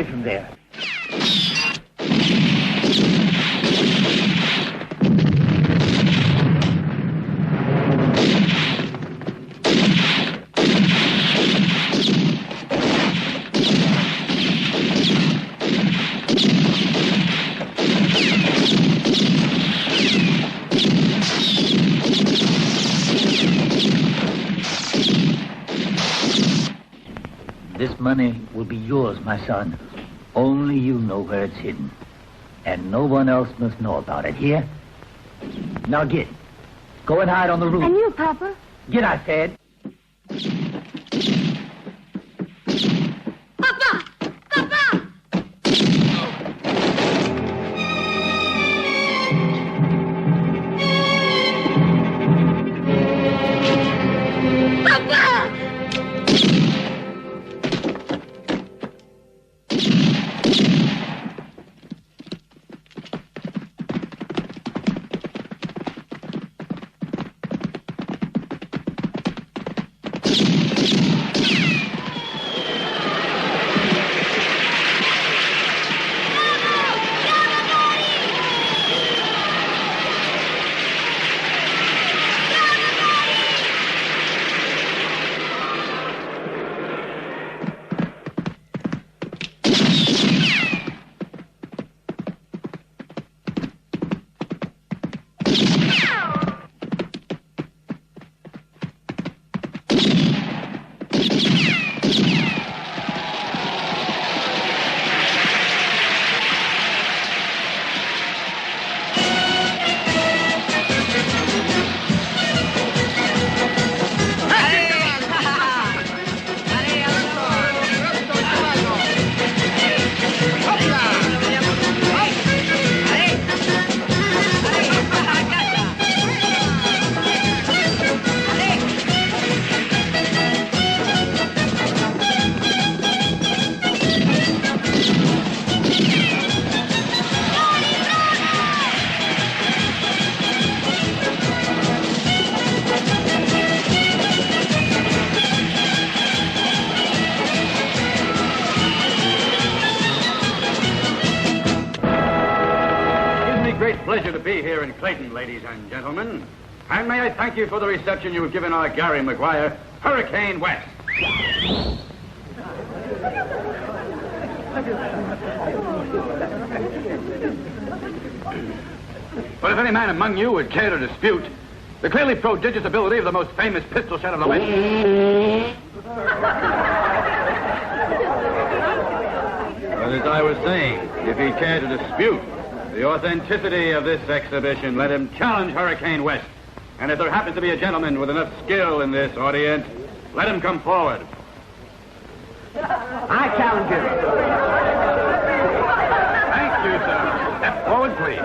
away from there. This money will be yours, my son. Only you know where it's hidden. And no one else must know about it, here? Now get. Go and hide on the roof. And you, Papa? Get, I said. Papa! Papa! Papa! Pleasure to be here in Clayton, ladies and gentlemen. And may I thank you for the reception you have given our Gary Maguire, Hurricane West. But if any man among you would care to dispute the clearly prodigious ability of the most famous pistol shot of the West... But as I was saying, if he cared to dispute the authenticity of this exhibition, let him challenge Hurricane West. And if there happens to be a gentleman with enough skill in this audience, let him come forward. I challenge him. Thank you, sir. Step forward, please.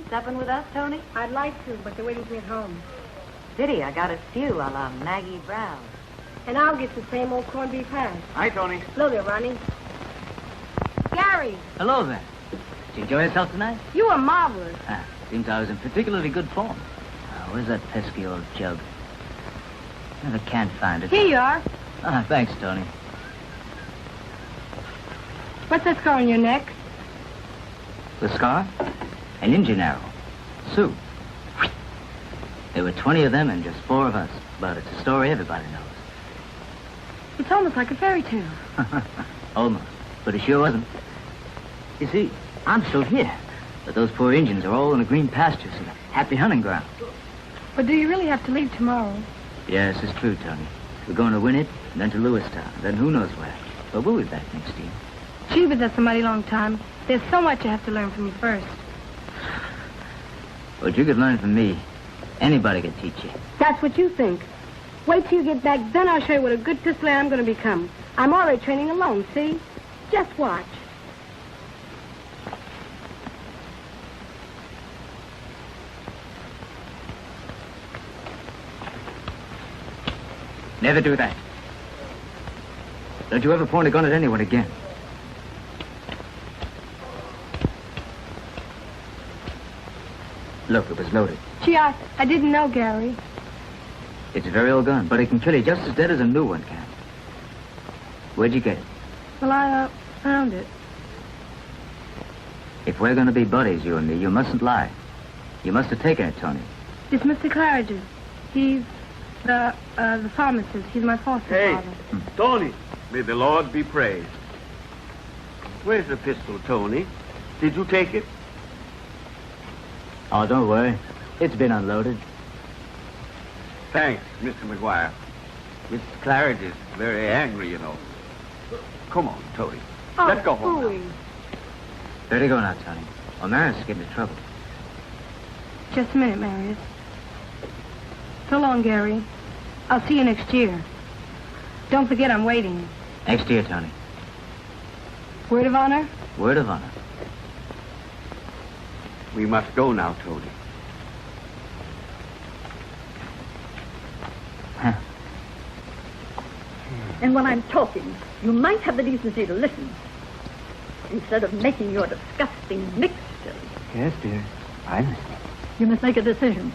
Steffen with us, Tony? I'd like to, but they're waiting for me at home. Pity, I got a stew a la Maggie Brown. And I'll get the same old corned beef hash. Hi, Tony. Hello there, Ronnie. Gary! Hello there. Did you enjoy yourself tonight? You were marvelous. Seems I was in particularly good form. Where's that pesky old jug? Never can find it. Here you are. Thanks, Tony. What's that scar on your neck? The scar? An engine arrow. Sue. There were 20 of them and just 4 of us. But it's a story everybody knows. It's almost like a fairy tale. Almost. But it sure wasn't. You see, I'm still here. But those poor Indians are all in the green pastures and happy hunting ground. But do you really have to leave tomorrow? Yes, it's true, Tony. We're going to win it, and then to Lewistown, then who knows where. But we'll be back next year. Gee, but that's a mighty long time. There's so much you have to learn from me first. What you could learn from me, anybody could teach you. That's what you think. Wait till you get back, then I'll show you what a good pistolero I'm going to become. I'm already training alone, see? Just watch. Never do that. Don't you ever point a gun at anyone again. Look, it was loaded. Gee, I didn't know, Gary. It's a very old gun, but it can kill you just as dead as a new one can. Where'd you get it? Well, I found it. If we're going to be buddies, you and me, you mustn't lie. You must have taken it, Tony. It's Mr. Claridge's. He's the pharmacist. He's my foster father. Tony. May the Lord be praised. Where's the pistol, Tony? Did you take it? Oh, don't worry. It's been unloaded. Thanks, Mr. McGuire. Mrs. Claridge is very angry, you know. Come on, Tony. Oh, Let's go home phooey. now. Better go now, Tony. Or Marius will get into trouble. Just a minute, Marius. So long, Gary. I'll see you next year. Don't forget I'm waiting. Next year, Tony. Word of honor? Word of honor. We must go now, Tony. Huh. And when I'm talking, you might have the decency to listen, instead of making your disgusting mixture. Yes, dear. I'm listening. You must make a decision.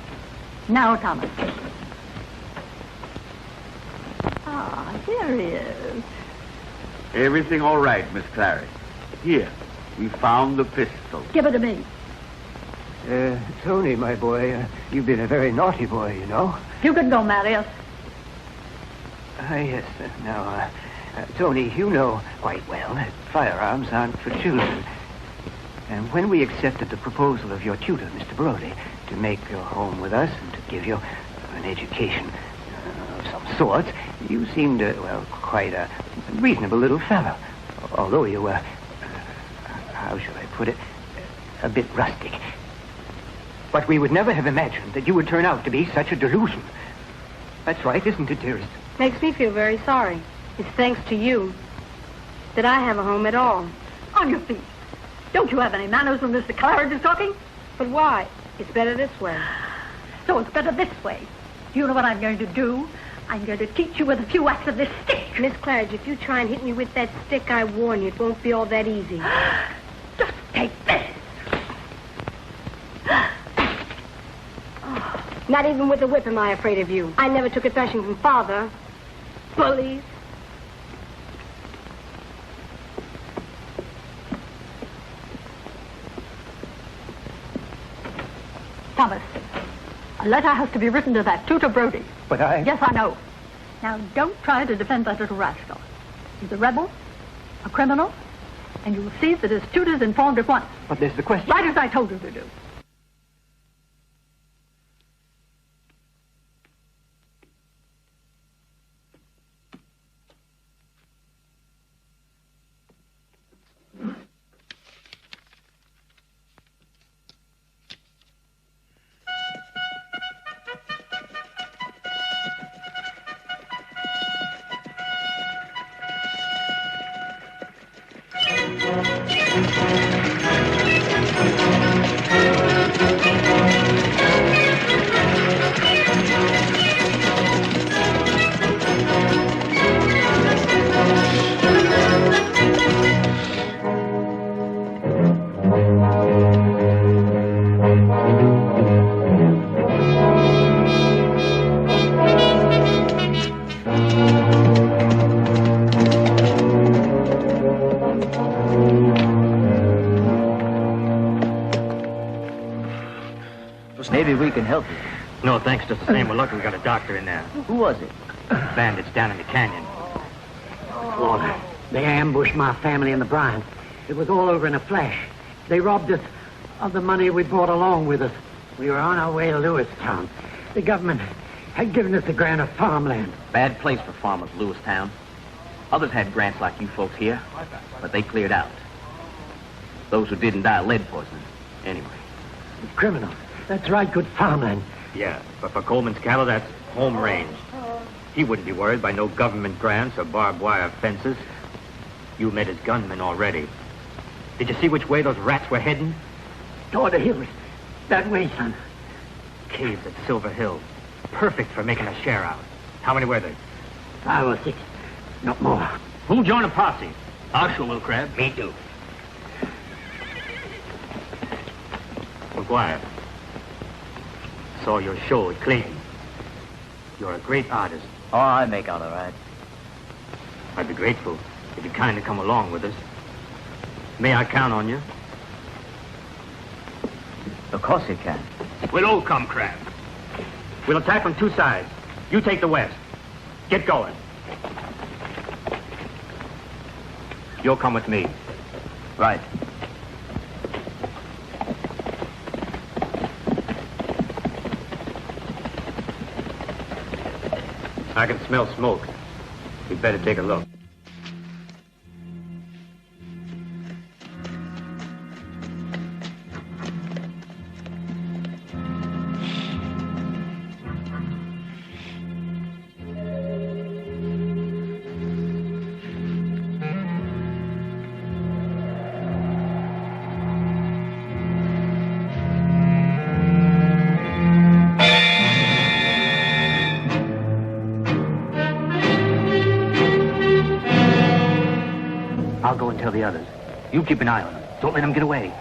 Now, Thomas. Ah, here he is. Everything all right, Miss Claridge. Here, we found the pistol. Give it to me. Tony, my boy, you've been a very naughty boy, you know. You can go, Marius. Yes. Now, Tony, you know quite well that firearms aren't for children. And when we accepted the proposal of your tutor, Mr. Brody, to make your home with us and to give you an education of some sort, you seemed, quite a reasonable little fellow. Although you were, how shall I put it, a bit rustic. But we would never have imagined that you would turn out to be such a delusion. That's right, isn't it, dearest? Makes me feel very sorry. It's thanks to you that I have a home at all. On your feet. Don't you have any manners when Mr. Claridge is talking? But why? It's better this way. So it's better this way. Do you know what I'm going to do? I'm going to teach you with a few whacks of this stick. Miss Claridge, if you try and hit me with that stick, I warn you, it won't be all that easy. Just take this. Not even with a whip am I afraid of you. I never took a thrashing from Father. Bullies. Thomas, a letter has to be written to that tutor Brody. But I... Yes, I know. Now, don't try to defend that little rascal. He's a rebel, a criminal, and you will see that his tutor's informed at once. But there's the question... Right as I told you to do. Maybe we can help you. No, thanks. Just the same. We're lucky we got a doctor in there. Who was it? Bandits down in the canyon. They ambushed my family in the brine. It was all over in a flash. They robbed us of the money we brought along with us. We were on our way to Lewistown. The government had given us a grant of farmland. Bad place for farmers, Lewistown. Others had grants like you folks here, but they cleared out. Those who didn't die of lead poisoning. Anyway. Criminals. That's right, good farmland. Yeah, but for Coleman's cattle, that's home range. He wouldn't be worried by no government grants or barbed wire fences. You met his gunmen already. Did you see which way those rats were heading? Toward the hills. That way, son. Caves at Silver Hill. Perfect for making a share out. How many were there? 5 or 6. Not more. Who'll join a posse? I'll sure will, Crab. Me too. McGuire. Saw your show at Clayton. You're a great artist. Oh, I make out all right. I'd be grateful if you'd kindly come along with us. May I count on you? Of course you can. We'll all come, Crab. We'll attack from 2 sides. You take the west. Get going. You'll come with me. Right. I can smell smoke. We'd better take a look. I'll go and tell the others. You keep an eye on them. Don't let them get away.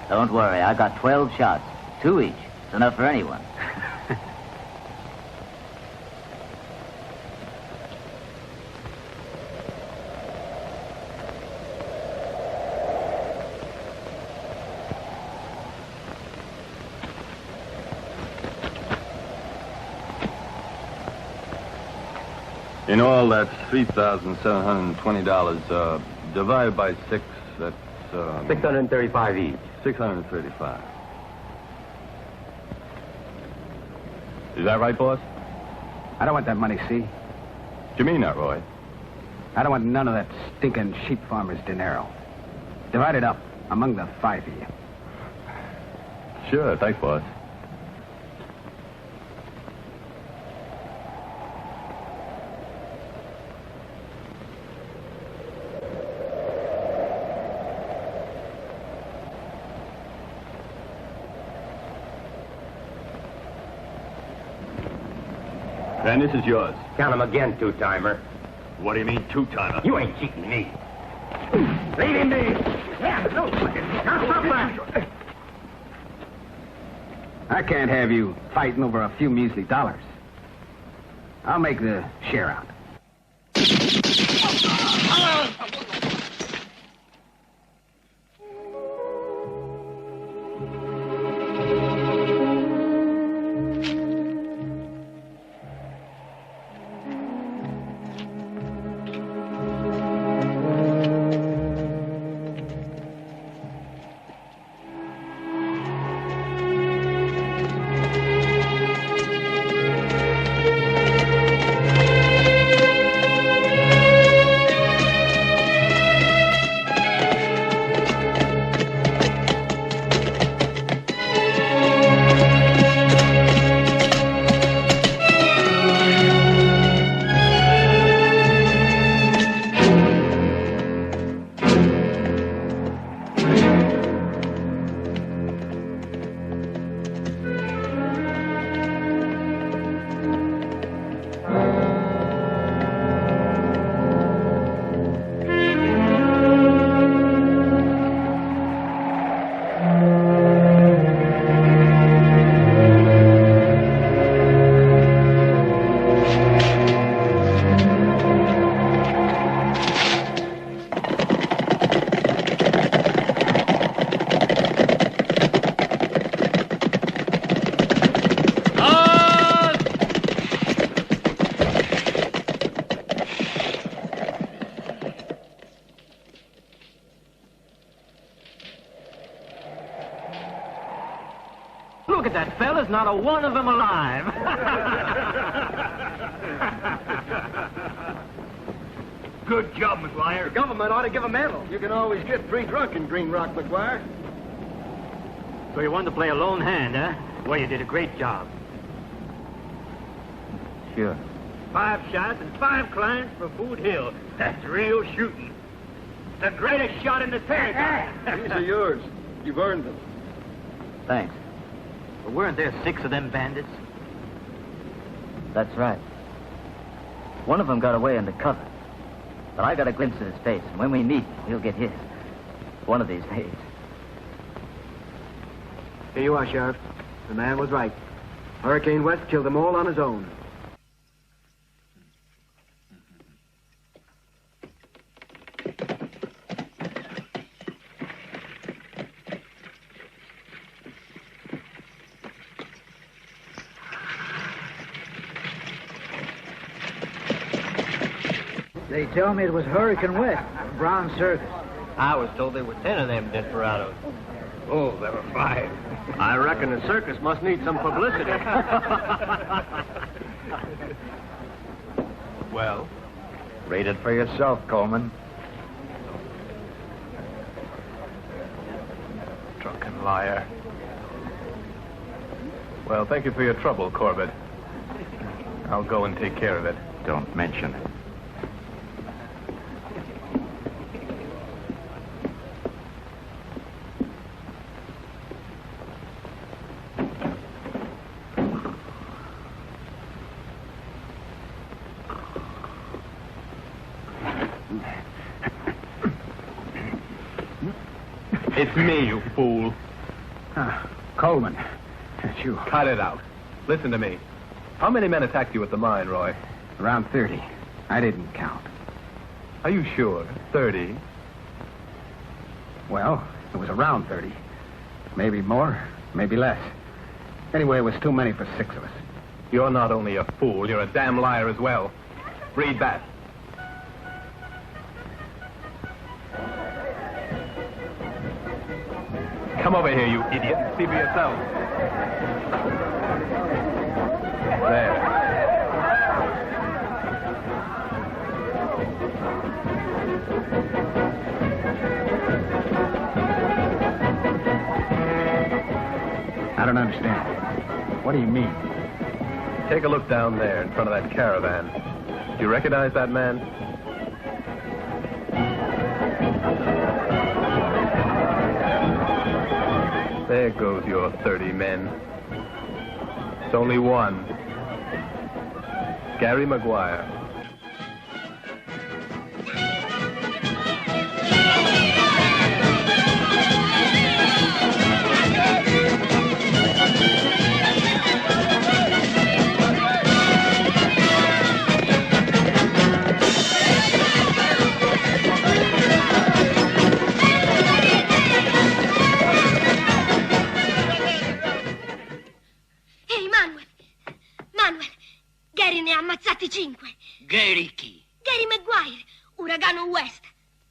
Don't worry, I got 12 shots. 2 each. It's enough for anyone. In all, that's $3,720. Divided by 6, that's... 635 each. 635. Is that right, boss? I don't want that money, see? What you mean that, Roy? I don't want none of that stinking sheep farmer's dinero. Divide it up among the 5 of you. Sure, thanks, boss. And this is yours. Count them again, 2-timer. What do you mean, 2-timer? You ain't cheating me. Leave him be. Yeah, no. Now stop that. I can't have you fighting over a few measly dollars. I'll make the share out. there's not a one of them alive. Good job, McGuire. The government ought to give a medal. You can always get free drunk in Green Rock, McGuire. So you wanted to play a lone hand, huh? Well, you did a great job. Sure. 5 shots and 5 clients for Boot Hill. That's real shooting. The greatest shot in the territory. These are yours. You've earned them. Thanks. But weren't there 6 of them bandits? That's right. One of them got away under cover. But I got a glimpse of his face, and when we meet, he'll get his. One of these days. Here you are, Sheriff. The man was right. Hurricane West killed them all on his own. They tell me it was Hurricane West, Brown Circus. I was told there were 10 of them desperados. Oh, there were 5. I reckon the circus must need some publicity. Well? Read it for yourself, Coleman. Drunken liar. Well, thank you for your trouble, Corbett. I'll go and take care of it. Don't mention it. It's me, you fool. Coleman. That's you. Cut it out. Listen to me. How many men attacked you at the mine, Roy? Around 30. I didn't count. Are you sure? 30? Well, it was around 30. Maybe more, maybe less. Anyway, it was too many for 6 of us. You're not only a fool, you're a damn liar as well. Read that. Come over here, you idiot, and see for yourself. There. I don't understand. What do you mean? Take a look down there in front of that caravan. Do you recognize that man? There goes your 30 men. It's only one. Gary McGuire. Ammazzati 5. Gary chi? Gary Maguire, uragano West.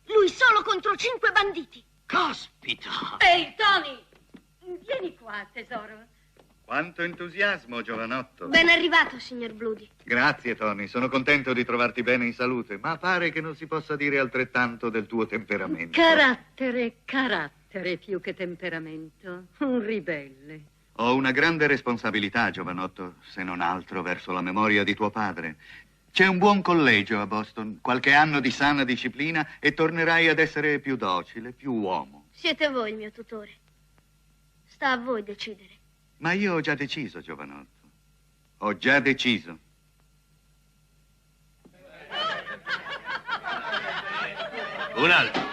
Lui solo contro 5 banditi. Caspita! Ehi, Tony! Vieni qua, tesoro. Quanto entusiasmo, giovanotto. Ben arrivato, signor Bloody. Grazie, Tony. Sono contento di trovarti bene in salute, ma pare che non si possa dire altrettanto del tuo temperamento. Carattere più che temperamento. Un ribelle. Ho una grande responsabilità, giovanotto, se non altro verso la memoria di tuo padre. C'è un buon collegio a Boston, qualche anno di sana disciplina e tornerai ad essere più docile, più uomo. Siete voi il mio tutore. Sta a voi decidere. Ma io ho già deciso, giovanotto. Ho già deciso. Un altro.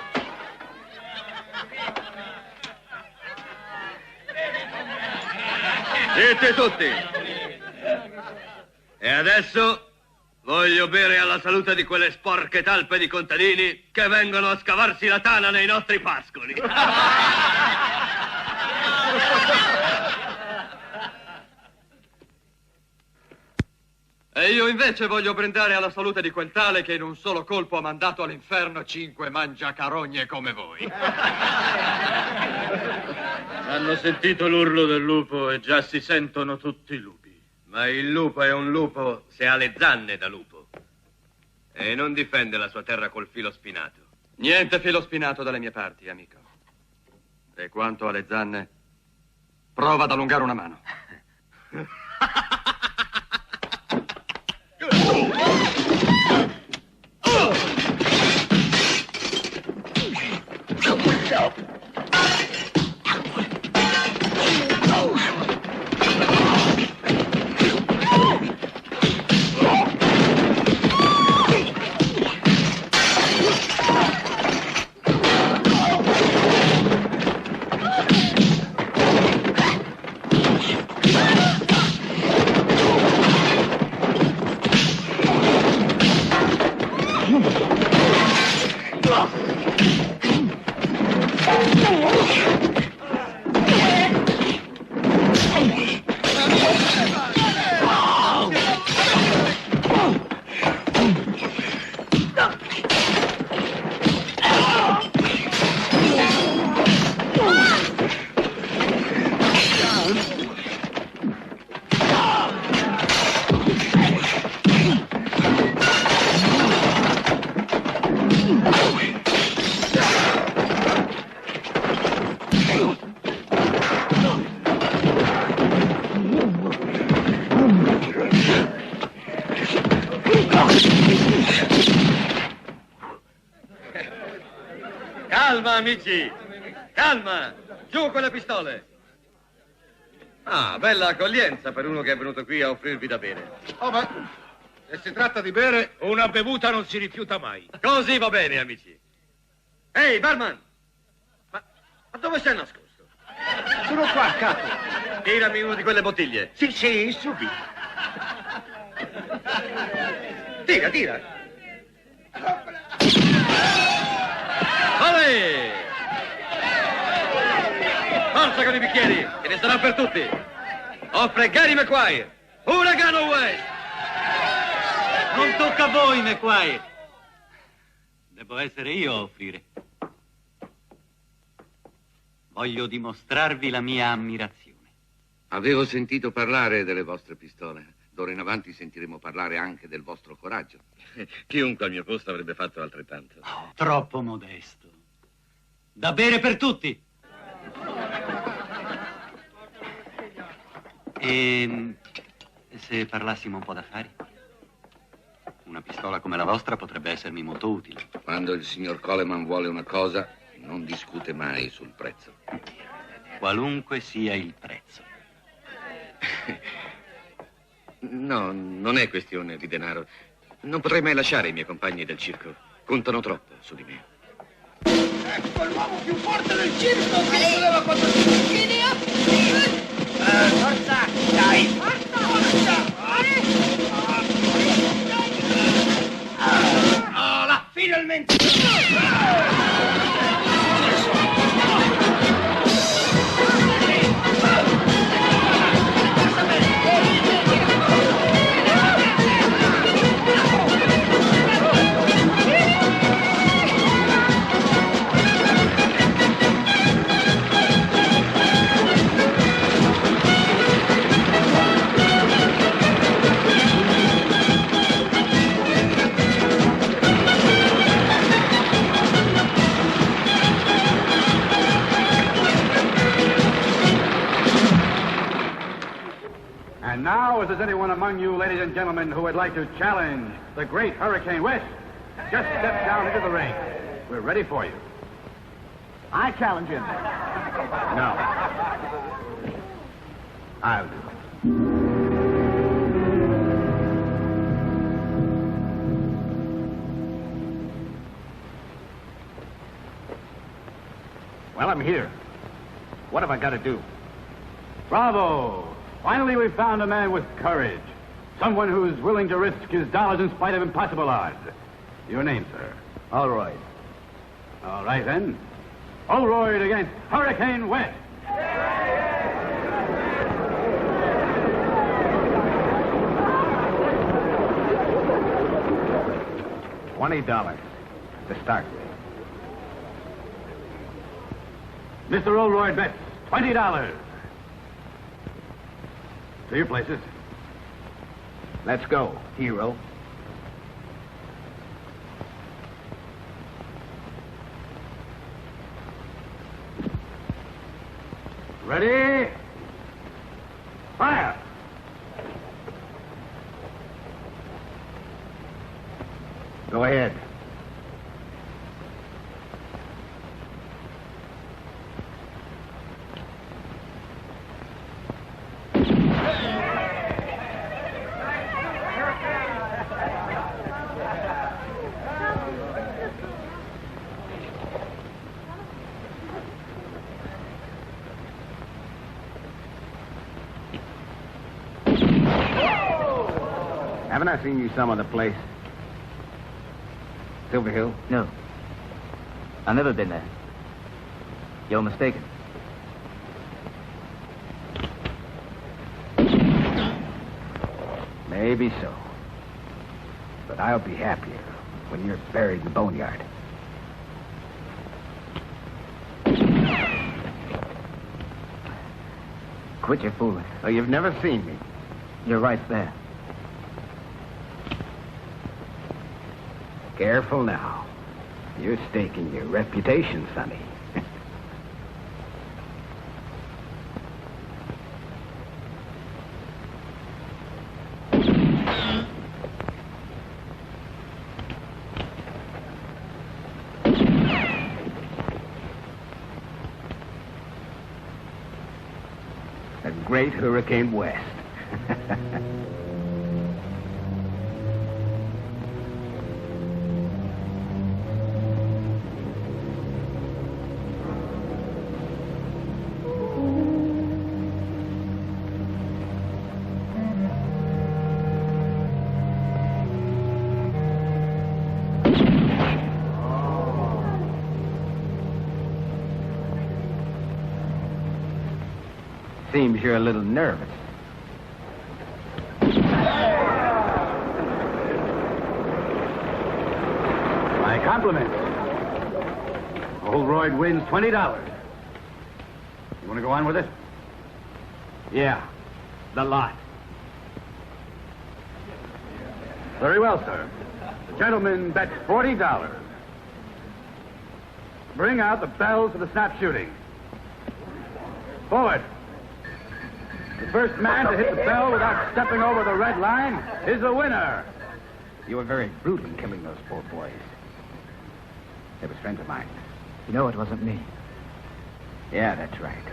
Zitti tutti! E adesso voglio bere alla salute di quelle sporche talpe di contadini che vengono a scavarsi la tana nei nostri pascoli. E io invece voglio brindare alla salute di quel tale che in un solo colpo ha mandato all'inferno 5 mangiacarogne come voi. Hanno sentito l'urlo del lupo e già si sentono tutti lupi. Ma il lupo è un lupo se ha le zanne da lupo. E non difende la sua terra col filo spinato. Niente filo spinato dalle mie parti, amico. E quanto alle zanne, prova ad allungare una mano. Calma, amici! Calma! Giù con le pistole! Ah, bella accoglienza per uno che è venuto qui a offrirvi da bere. Oh, ma se si tratta di bere, una bevuta non si rifiuta mai. Così va bene, amici. Ehi, barman! Ma dove sei nascosto? Sono qua, capo. Tirami una di quelle bottiglie. Sì, subito. Tira! Olè! Forza con i bicchieri, che ne sarà per tutti. Offre Gary McQuire, Uragano West. Non tocca a voi, McQuire. Devo essere io a offrire. Voglio dimostrarvi la mia ammirazione. Avevo sentito parlare delle vostre pistole. D'ora in avanti sentiremo parlare anche del vostro coraggio. Chiunque al mio posto avrebbe fatto altrettanto. Oh, troppo modesto. Da bere per tutti. E se parlassimo un po' d'affari? Una pistola come la vostra potrebbe essermi molto utile. Quando il signor Coleman vuole una cosa, non discute mai sul prezzo. Qualunque sia il prezzo. No, non è questione di denaro. Non potrei mai lasciare i miei compagni del circo. Contano troppo su di me. Ecco l'uomo più forte del circo che si leva quando si inchina. Forza, dai. Forza. Ah, là, finalmente. And now, if there's anyone among you, ladies and gentlemen, who would like to challenge the great Hurricane West, just step down into the ring. We're ready for you. I challenge him. No. I'll do it. Well, I'm here. What have I got to do? Bravo! Finally, we've found a man with courage. Someone who's willing to risk his dollars in spite of impossible odds. Your name, sir? Allroyd. All right, then. Allroyd against Hurricane West. $20 to start with. Mr. Oldroyd bets $20. To your places. Let's go, hero. Ready? Fire! Go ahead. Haven't I seen you some other place? Silver Hill? No. I've never been there. You're mistaken. Maybe so. But I'll be happier when you're buried in the boneyard. Quit your fooling. Oh, you've never seen me. You're right there. Careful now. You're staking your reputation, Sonny. The great Hurricane West. Seems you're a little nervous. My compliments. Oldroyd wins $20. You want to go on with it? Yeah, the lot. Very well, sir. The gentleman bets $40. Bring out the bells for the snap shooting. Forward. The first man to hit the bell without stepping over the red line is the winner. You were very brutal in killing those poor boys. They were friends of mine. You know it wasn't me. Yeah, that's right.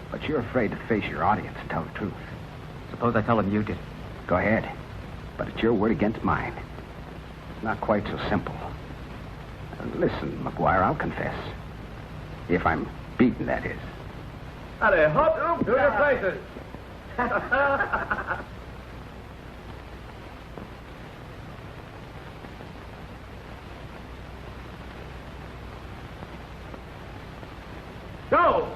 But you're afraid to face your audience and tell the truth. Suppose I tell them you did. Go ahead. But it's your word against mine. It's not quite so simple. Listen, McGuire, I'll confess. If I'm beaten, that is. Howdy, hop to your places. Go!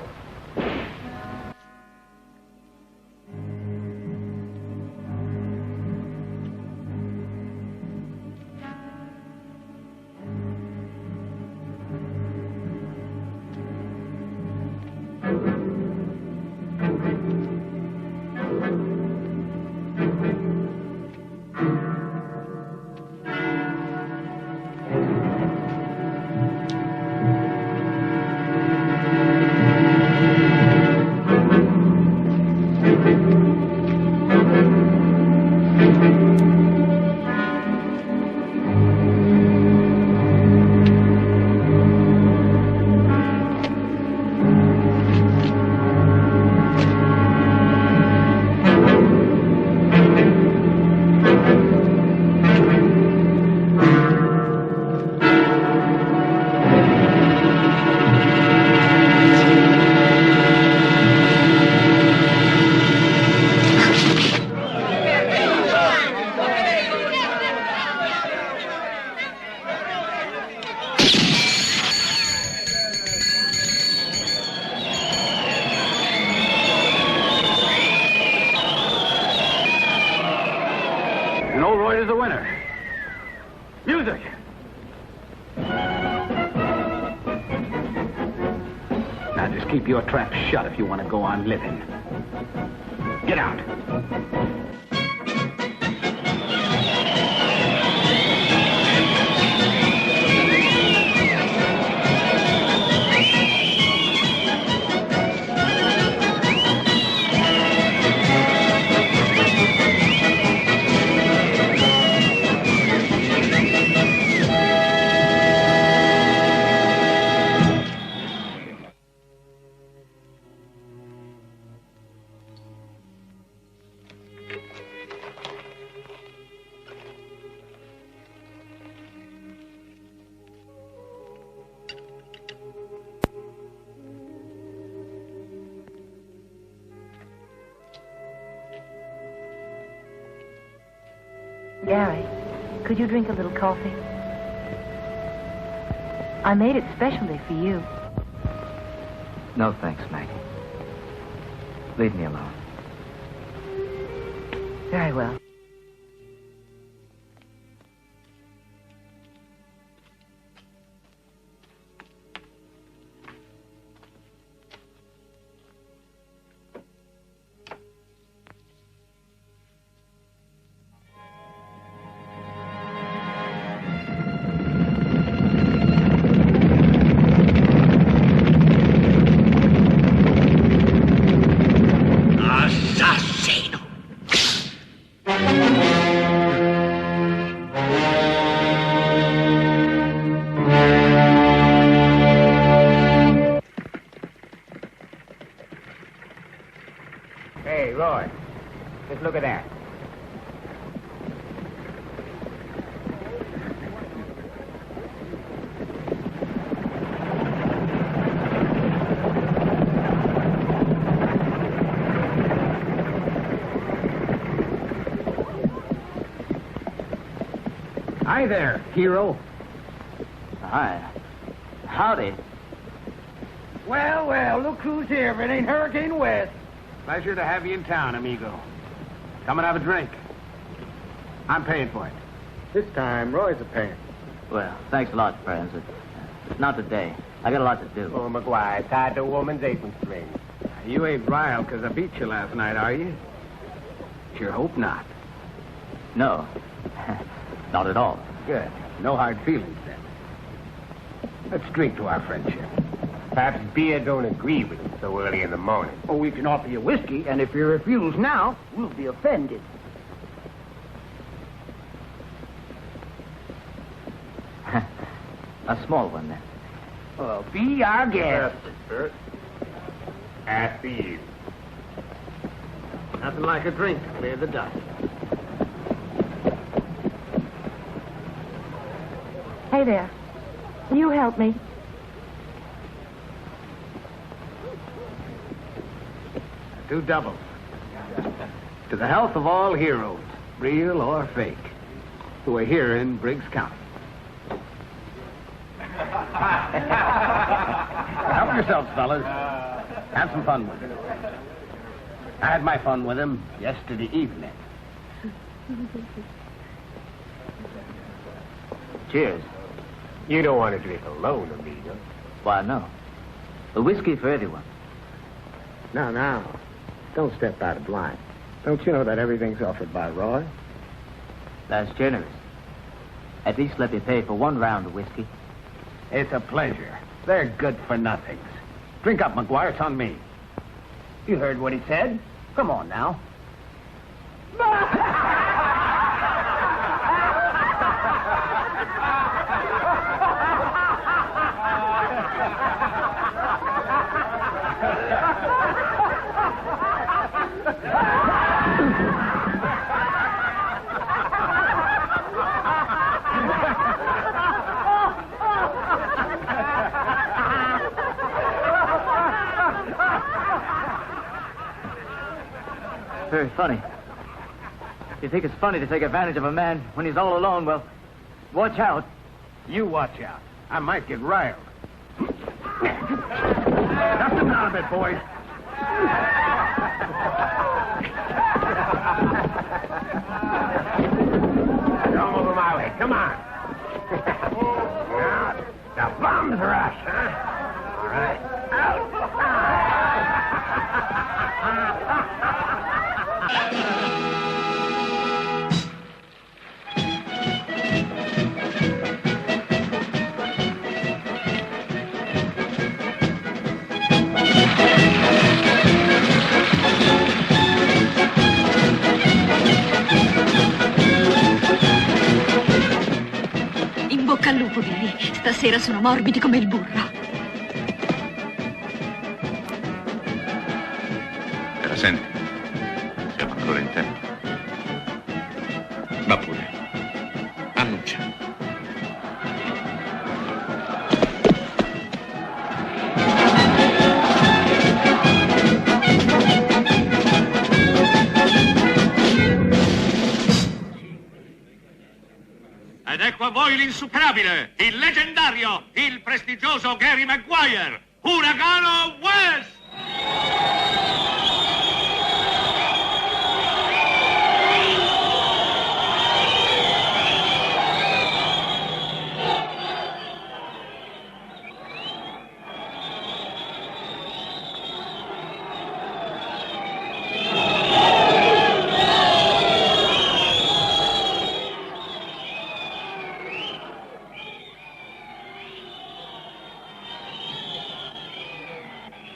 Now just keep your trap shut if you want to go on living. Get out. Gary, could you drink a little coffee? I made it specially for you. No, thanks, Maggie. Leave me alone. Very well. Hey, Roy, just look at that. Hi there, hero. Hi. Howdy. Well, well, look who's here if it ain't Hurricane West. Pleasure to have you in town, amigo. Come and have a drink. I'm paying for it. This time, Roy's a paying. Well, thanks a lot, friends. It's not today. I got a lot to do. Oh, McGuire, tied to a woman's apron string. You ain't riled because I beat you last night, are you? Sure hope not. No. Not at all. Good. No hard feelings, then. Let's drink to our friendship. Perhaps beer don't agree with him so early in the morning. Oh, we can offer you whiskey, and if you refuse now, we'll be offended. A small one, then. Well, be our guest. At ease. Nothing like a drink to clear the dust. Hey there. You help me. Two doubles. To the health of all heroes, real or fake, who are here in Briggs County. Help yourselves, fellas. Have some fun with him. I had my fun with him yesterday evening. Cheers. You don't want to drink alone, amigo. Why, no. A whiskey for everyone. Now. Don't step out of line. Don't you know that everything's offered by Roy? That's generous. At least let me pay for one round of whiskey. It's a pleasure. They're good for nothings. Drink up, McGuire. It's on me. You heard what he said. Come on now. Very funny. You think it's funny to take advantage of a man when he's all alone? Well, watch out. You watch out. I might get riled. Dust him down a bit, boys. Don't move him my way. Come on. Now, thumbs rush, huh? All right. In bocca al lupo, Gary. Stasera sono morbidi come il burro. Te la senti? Siamo ancora in tempo. Va pure. Annuncia. Ed ecco a voi l'insuperabile, il leggendario, il prestigioso Gary Maguire, Uragano West!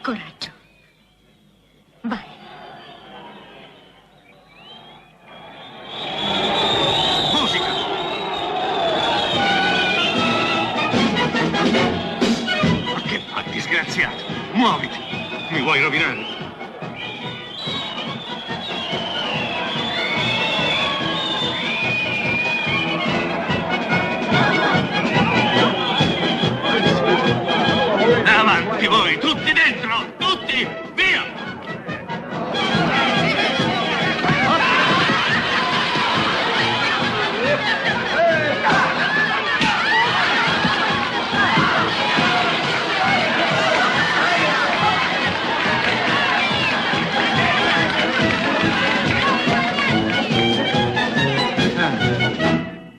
Coraggio. Vai. Musica! Ma che fa, disgraziato? Muoviti! Mi vuoi rovinare? Avanti voi, tutti dentro! Tutti! Via!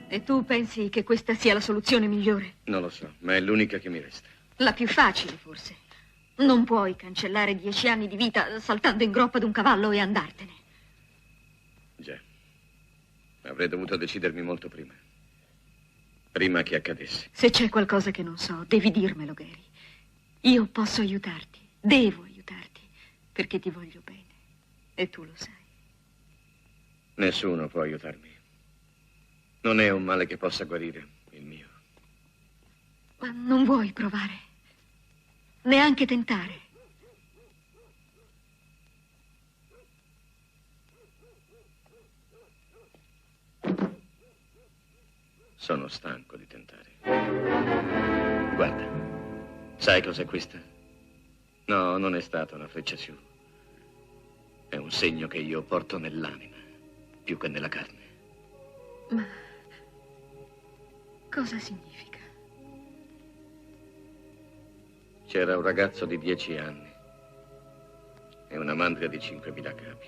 E tu pensi che questa sia la soluzione migliore? Non lo so, ma è l'unica che mi resta. La più facile, forse. Non puoi cancellare 10 anni di vita saltando in groppa ad un cavallo e andartene. Già. Avrei dovuto decidermi molto prima. Prima che accadesse. Se c'è qualcosa che non so, devi dirmelo, Gary. Io posso aiutarti, devo aiutarti, perché ti voglio bene. E tu lo sai. Nessuno può aiutarmi. Non è un male che possa guarire, il mio. Ma non vuoi provare? Neanche tentare? Sono stanco di tentare. Guarda, sai cos'è questa? No, non è stata una freccia su. È un segno che io porto nell'anima, più che nella carne. Ma cosa significa? C'era un ragazzo di 10 anni e una mandria di 5.000 capi.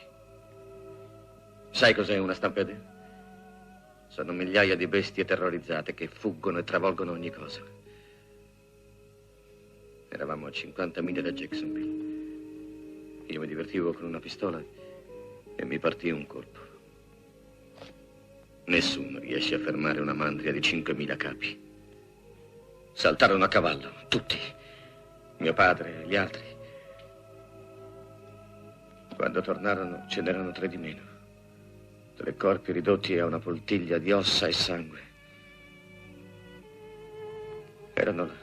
Sai cos'è una stampede? Sono migliaia di bestie terrorizzate che fuggono e travolgono ogni cosa. Eravamo a 50 miglia da Jacksonville. Io mi divertivo con una pistola e mi partì un colpo. Nessuno riesce a fermare una mandria di 5.000 capi. Saltarono a cavallo, tutti. Mio padre e gli altri. Quando tornarono ce n'erano 3 di meno. 3 corpi ridotti a una poltiglia di ossa e sangue. Erano là.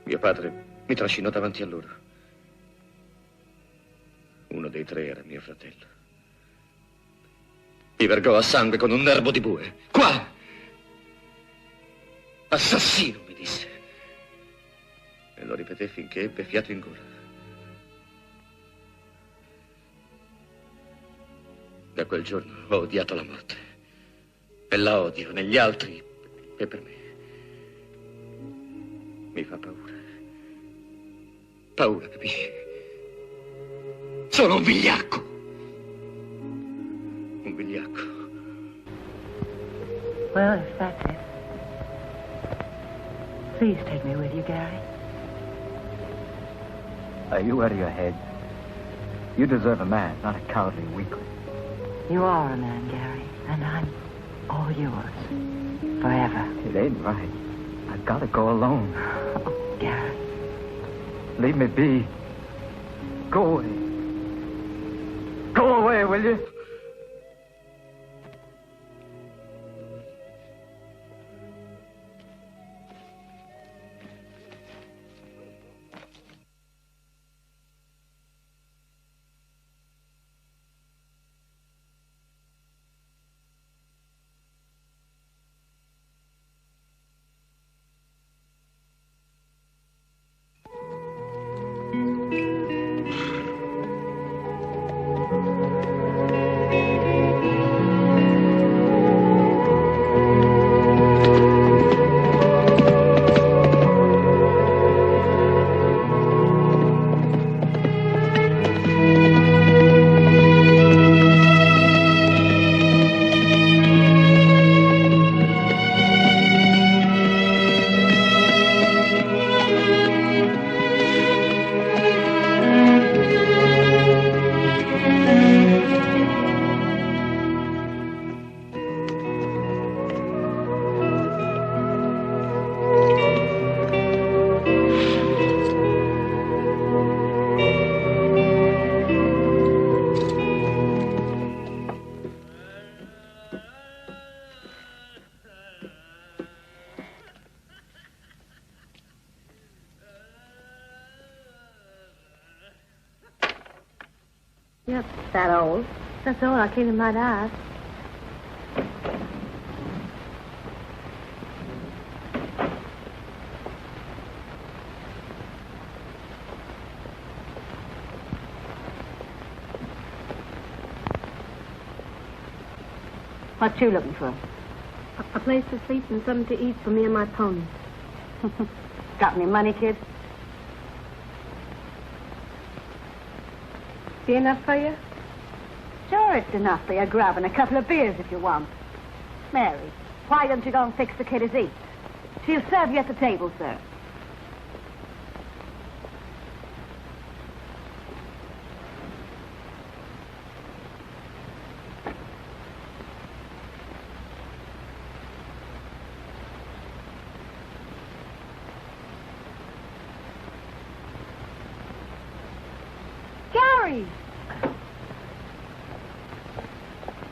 Mio padre mi trascinò davanti a loro. Uno dei 3 era mio fratello. Mi vergò a sangue con un nervo di bue. Qua! Assassino, mi disse. E lo ripeté finché ebbe fiato in gola. Da quel giorno ho odiato la morte. E la odio negli altri e per me. Mi fa paura. Paura, capisci? Sono un vigliacco. Un vigliacco. Well, if that's it. Please take me with you, Gary. Are you out of your head? You deserve a man, not a cowardly weakling. You are a man, Gary, and I'm all yours. Forever. It ain't right. I've got to go alone. Oh, Gary. Leave me be. Go away. Go away, will you? You're not that old. That's all I came in my ask. What you looking for? A place to sleep and something to eat for me and my pony. Got any money, kid? Be enough for you? Sure, it's enough for you. Grab and a couple of beers if you want. Mary, why don't you go and fix the kid his eat? She'll serve you at the table, sir. Gary!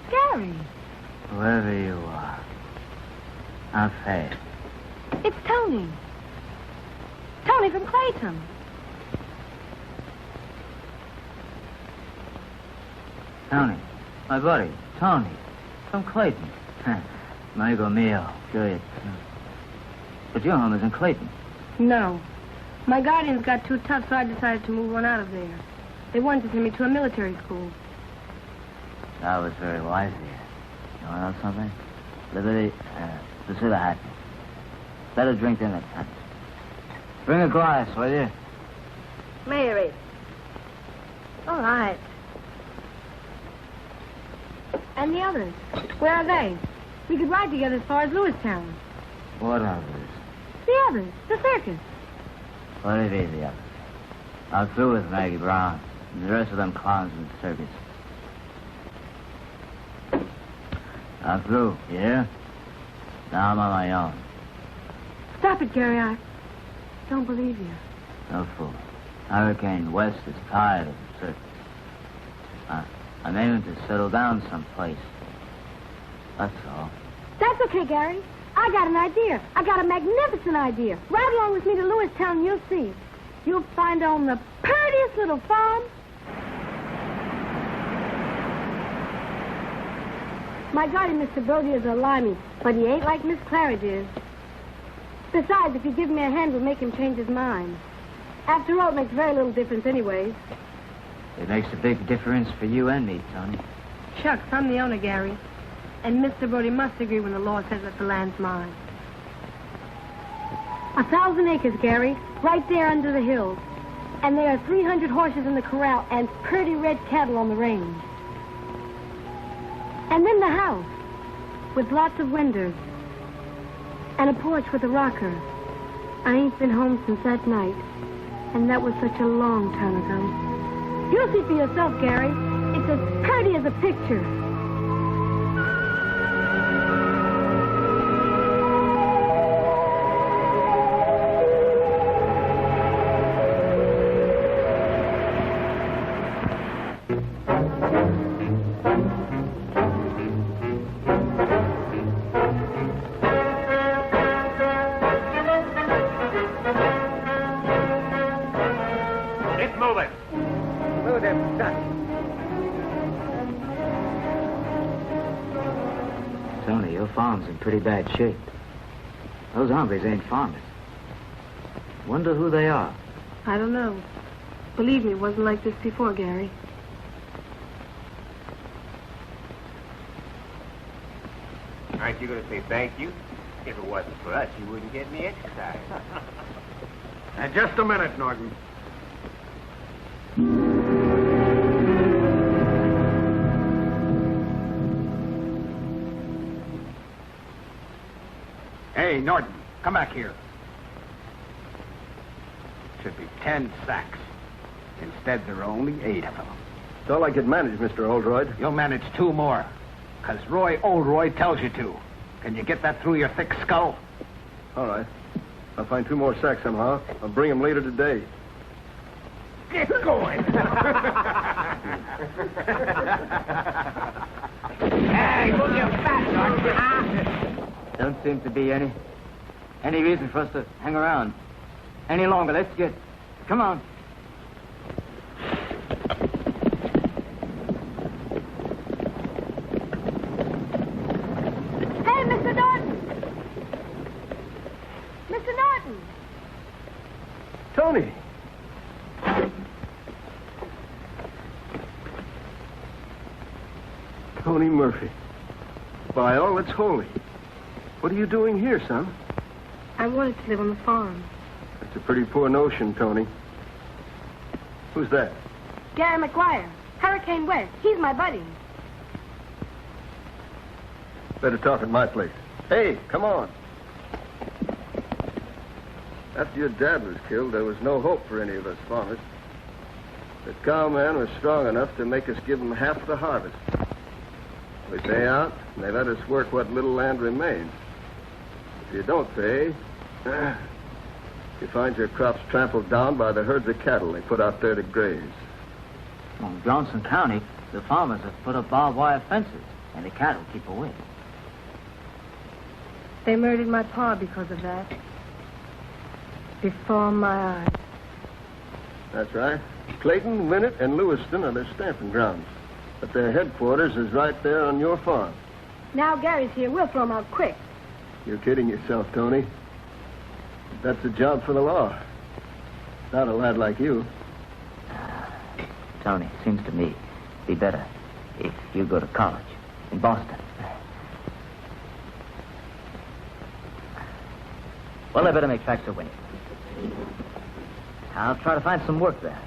Gary! Whoever you are, I'm fast. It's Tony. Tony from Clayton. Tony, my buddy, Tony, from Clayton. Amigo mio, good. But your home is in Clayton. No. My guardians got too tough, so I decided to move on out of there. They wanted to send me to a military school. That was very wise of you. You want to know something? Liberty, pursuit of happiness. Better drink than a tent. Bring a glass, will you? Mary. All right. And the others? Where are they? We could ride together as far as Lewistown. What others? The others. The circus. What it is, the others? I'm through with Maggie Brown and the rest of them clowns in the circus. I'm through, you hear? Now I'm on my own. Stop it, Gary. I don't believe you. No fool. Hurricane West is tired of the circus. I'm aiming to settle down someplace. That's all. That's okay, Gary. I got an idea. I got a magnificent idea. Ride along with me to Lewistown and you'll see. You'll find on the prettiest little farm. My guardian, Mr. Brody, is a limey, but he ain't like Miss Claridge is. Besides, if you give me a hand, we'll make him change his mind. After all, it makes very little difference anyways. It makes a big difference for you and me, Tony. Shucks, I'm the owner, Gary. And Mr. Brody must agree when the law says that the land's mine. 1,000 acres, Gary, right there under the hills. And there are 300 horses in the corral and pretty red cattle on the range. And then the house, with lots of windows. And a porch with a rocker. I ain't been home since that night. And that was such a long time ago. You'll see for yourself, Gary. It's as pretty as a picture. Farm's in pretty bad shape. Those hombres ain't farmers. Wonder who they are. I don't know. Believe me, it wasn't like this before, Gary. Aren't you going to say thank you? If it wasn't for us, you wouldn't get any exercise. Now, just a minute, Norton. Hey, Norton, come back here. Should be 10 sacks. Instead, there are only 8 of them. It's all I could manage, Mr. Oldroyd. You'll manage 2 more, because Roy Oldroyd tells you to. Can you get that through your thick skull? All right. I'll find 2 more sacks somehow. I'll bring them later today. Get going! Hey, move your fat, Norton. Don't seem to be any reason for us to hang around any longer. Let's get... Come on. Hey, Mr. Norton! Mr. Norton! Tony! Tony Murphy. By all that's holy. What are you doing here, son? I wanted to live on the farm. That's a pretty poor notion, Tony. Who's that? Gary McGuire, Hurricane West. He's my buddy. Better talk at my place. Hey, come on. After your dad was killed, there was no hope for any of us farmers. The cowman was strong enough to make us give him half the harvest. We pay out, and they let us work what little land remains. If you don't pay, you find your crops trampled down by the herds of cattle they put out there to graze. Well, in Johnson County, the farmers have put up barbed wire fences, and the cattle keep away. They murdered my pa because of that. Before my eyes. That's right. Clayton, Winnett, and Lewiston are their stamping grounds. But their headquarters is right there on your farm. Now Gary's here. We'll throw him out quick. You're kidding yourself, Tony. That's a job for the law. Not a lad like you. Tony, it seems to me it'd be better if you go to college in Boston. Well, I better make tracks to Winnie. I'll try to find some work there.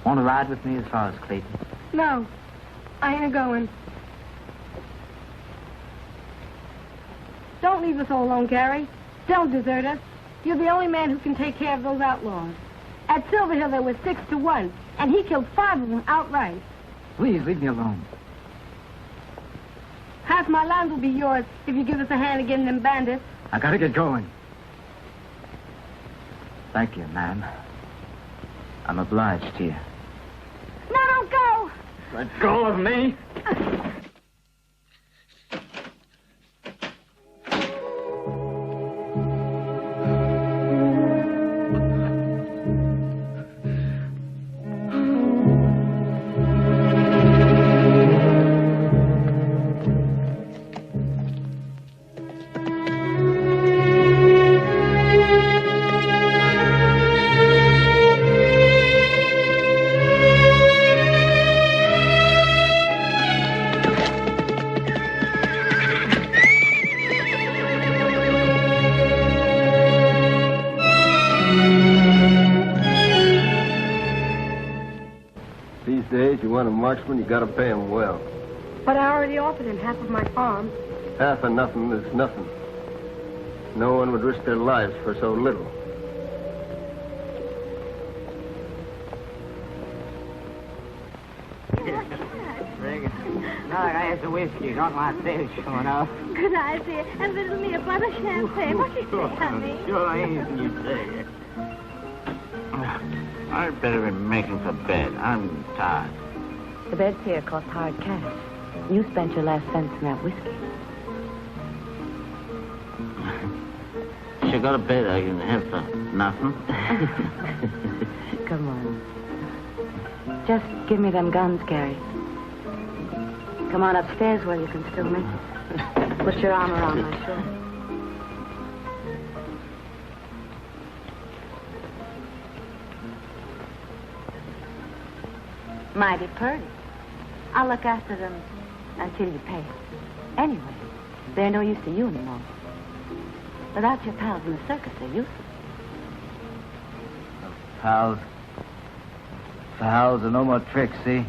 Want to ride with me as far as Clayton? No, I ain't going. Don't leave us all alone, Gary. Don't desert us. You're the only man who can take care of those outlaws. At Silver Hill, there were 6 to 1, and he killed 5 of them outright. Please, leave me alone. Half my land will be yours if you give us a hand against them bandits. I gotta get going. Thank you, ma'am. I'm obliged to you. No, don't go! Let go of me! Marksman, you gotta pay him well. But I already offered him half of my farm. Half of nothing is nothing. No one would risk their lives for so little. No, I have the whiskey, not my fish, you know. Good idea. And little me a bottle of champagne. What do you say, honey? Sure, anything you say. I'd better be making for bed. I'm tired. The beds here cost hard cash. You spent your last cents in that whiskey. She go to bed, I can have for nothing. Come on. Just give me them guns, Gary. Come on upstairs where you can still make it. Put your arm around my shoulder. Mighty purty. I'll look after them until you pay. Anyway, they're no use to you anymore. Without your pals in the circus, they're useless. Pals. Pals are no more tricks, see?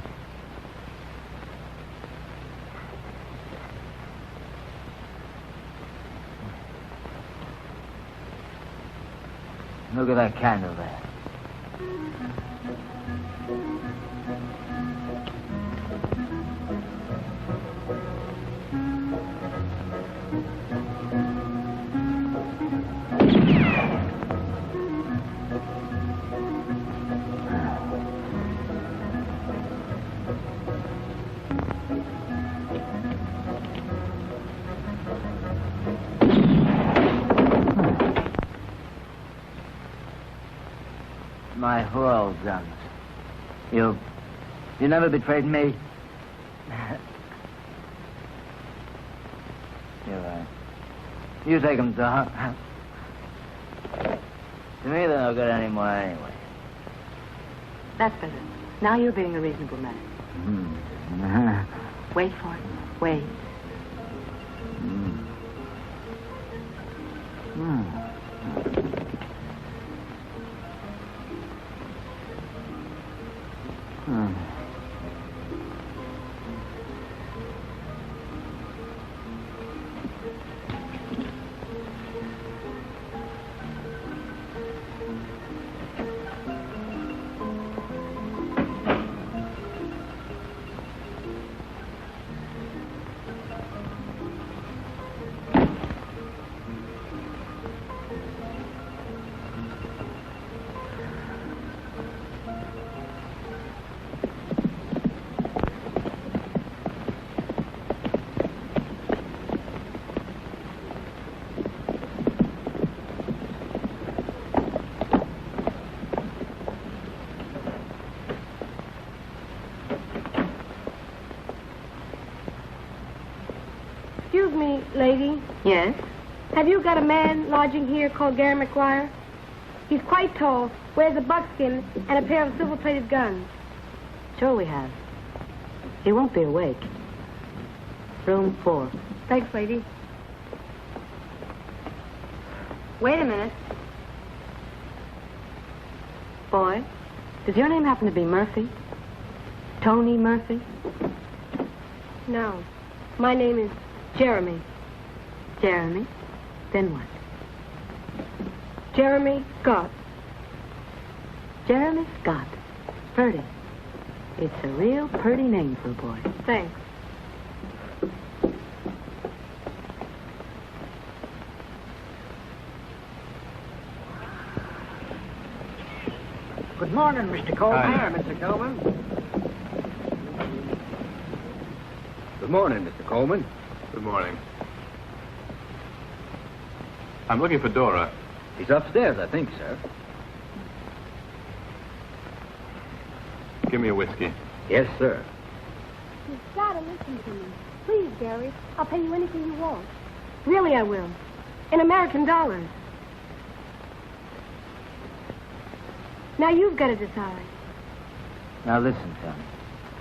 Look at that candle there. My world guns. You never betrayed me. You're right. You take them, Doc. To me, they're no good anymore anyway. That's better. Now you're being a reasonable man. Wait for it. Wait. Excuse me, lady. Yes? Have you got a man lodging here called Gary McGuire? He's quite tall, wears a buckskin, and a pair of silver-plated guns. Sure we have. He won't be awake. Room 4. Thanks, lady. Wait a minute. Boy, does your name happen to be Murphy? Tony Murphy? No. My name is Jeremy. Jeremy? Then what? Jeremy Scott. Jeremy Scott. Purdy. It's a real purdy name for a boy. Thanks. Good morning, Mr. Coleman. Hi. Mr. Coleman. Good morning, Mr. Coleman. Good morning. I'm looking for Dora. He's upstairs, I think, sir. Give me a whiskey. Yes, sir. You've got to listen to me. Please, Gary. I'll pay you anything you want. Really, I will. In American dollars. Now you've got to decide. Now listen, Tony.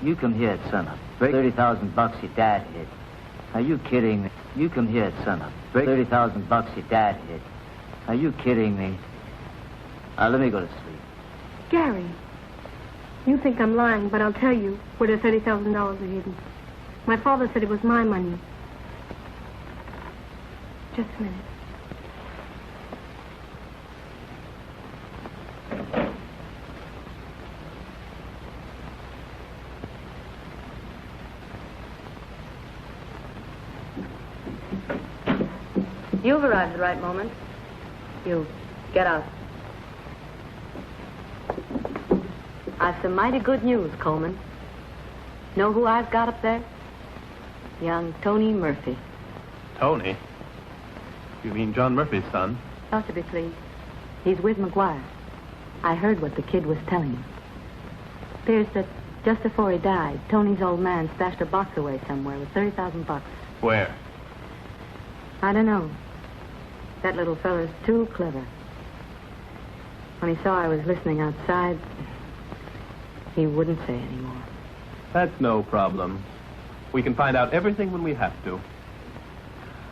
You come here at sunup. Break $30,000 your dad hid. Are you kidding me? You come here at sunup. Break $30,000 your dad hid. Are you kidding me? Now let me go to sleep. Gary, you think I'm lying, but I'll tell you where the $30,000 are hidden. My father said it was my money. Just a minute. You've arrived at the right moment. You get out. I've some mighty good news, Coleman. Know who I've got up there? Young Tony Murphy. Tony? You mean John Murphy's son? Ought to be pleased. He's with McGuire. I heard what the kid was telling him. Appears that just before he died, Tony's old man stashed a box away somewhere with $30,000. Where? I don't know. That little feller's too clever. When he saw I was listening outside, he wouldn't say anymore. That's no problem. We can find out everything when we have to.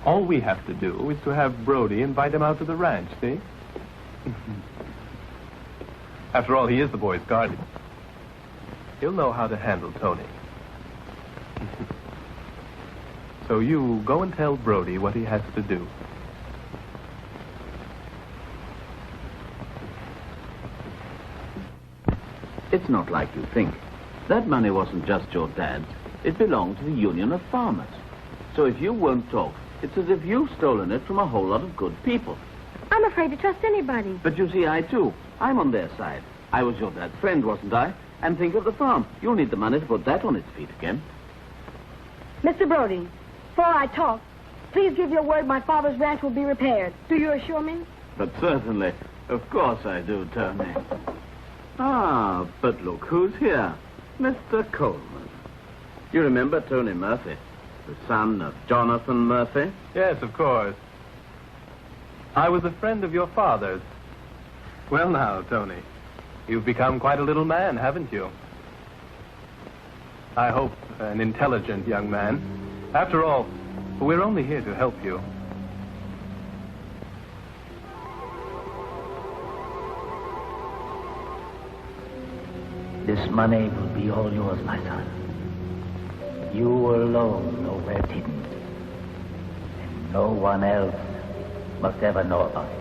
All we have to do is to have Brody invite him out to the ranch, see? After all, he is the boy's guardian. He'll know how to handle Tony. So you go and tell Brody what he has to do. It's not like you think. That money wasn't just your dad's. It belonged to the Union of Farmers. So if you won't talk, it's as if you've stolen it from a whole lot of good people. I'm afraid to trust anybody. But you see, I too. I'm on their side. I was your dad's friend, wasn't I? And think of the farm. You'll need the money to put that on its feet again. Mr. Brody, before I talk, please give your word my father's ranch will be repaired. Do you assure me? But certainly. Of course I do, Tony. Ah, but look who's here. Mr. Coleman. You remember Tony Murphy, the son of Jonathan Murphy? Yes, of course. I was a friend of your father's. Well now, Tony, you've become quite a little man, haven't you? I hope an intelligent young man. After all, we're only here to help you. This money will be all yours, my son. You alone know where it's hidden. And no one else must ever know about it.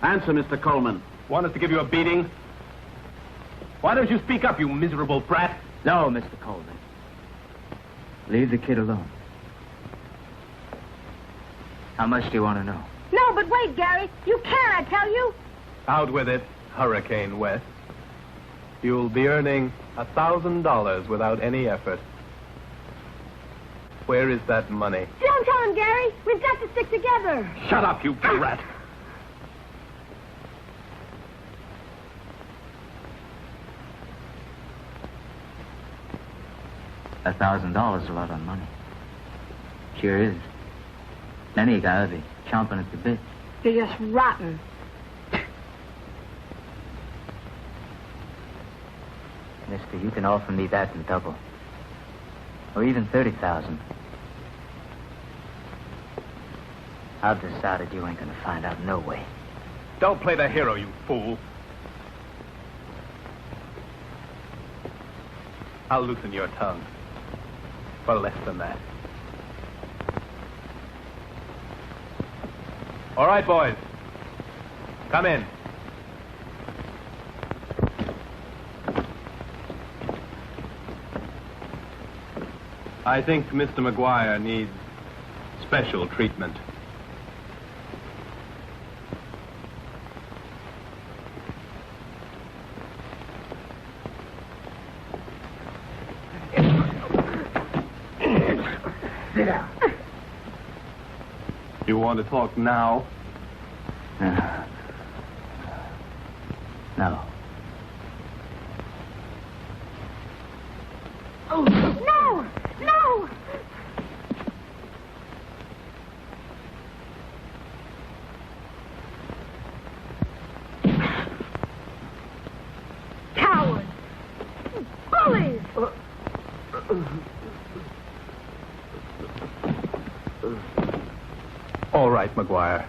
Answer, Mr. Coleman. Want us to give you a beating? Why don't you speak up, you miserable brat? No, Mr. Coleman. Leave the kid alone. How much do you want to know? No, but wait, Gary. You can't, I tell you. Out with it, Hurricane West. You'll be earning $1,000 without any effort. Where is that money? Don't tell him, Gary. We've got to stick together. Shut up, you brat. $1,000 is a lot of money. Sure is. Any guy would be chomping at the bit. You're just rotten. Mister, you can offer me that in double. Or even 30,000. I've decided you ain't gonna find out no way. Don't play the hero, you fool. I'll loosen your tongue. For less than that. All right, boys. Come in. I think Mr. McGuire needs special treatment. You want to talk now? No. Oh, no! No! Cowards! Bullies! All right, McGuire.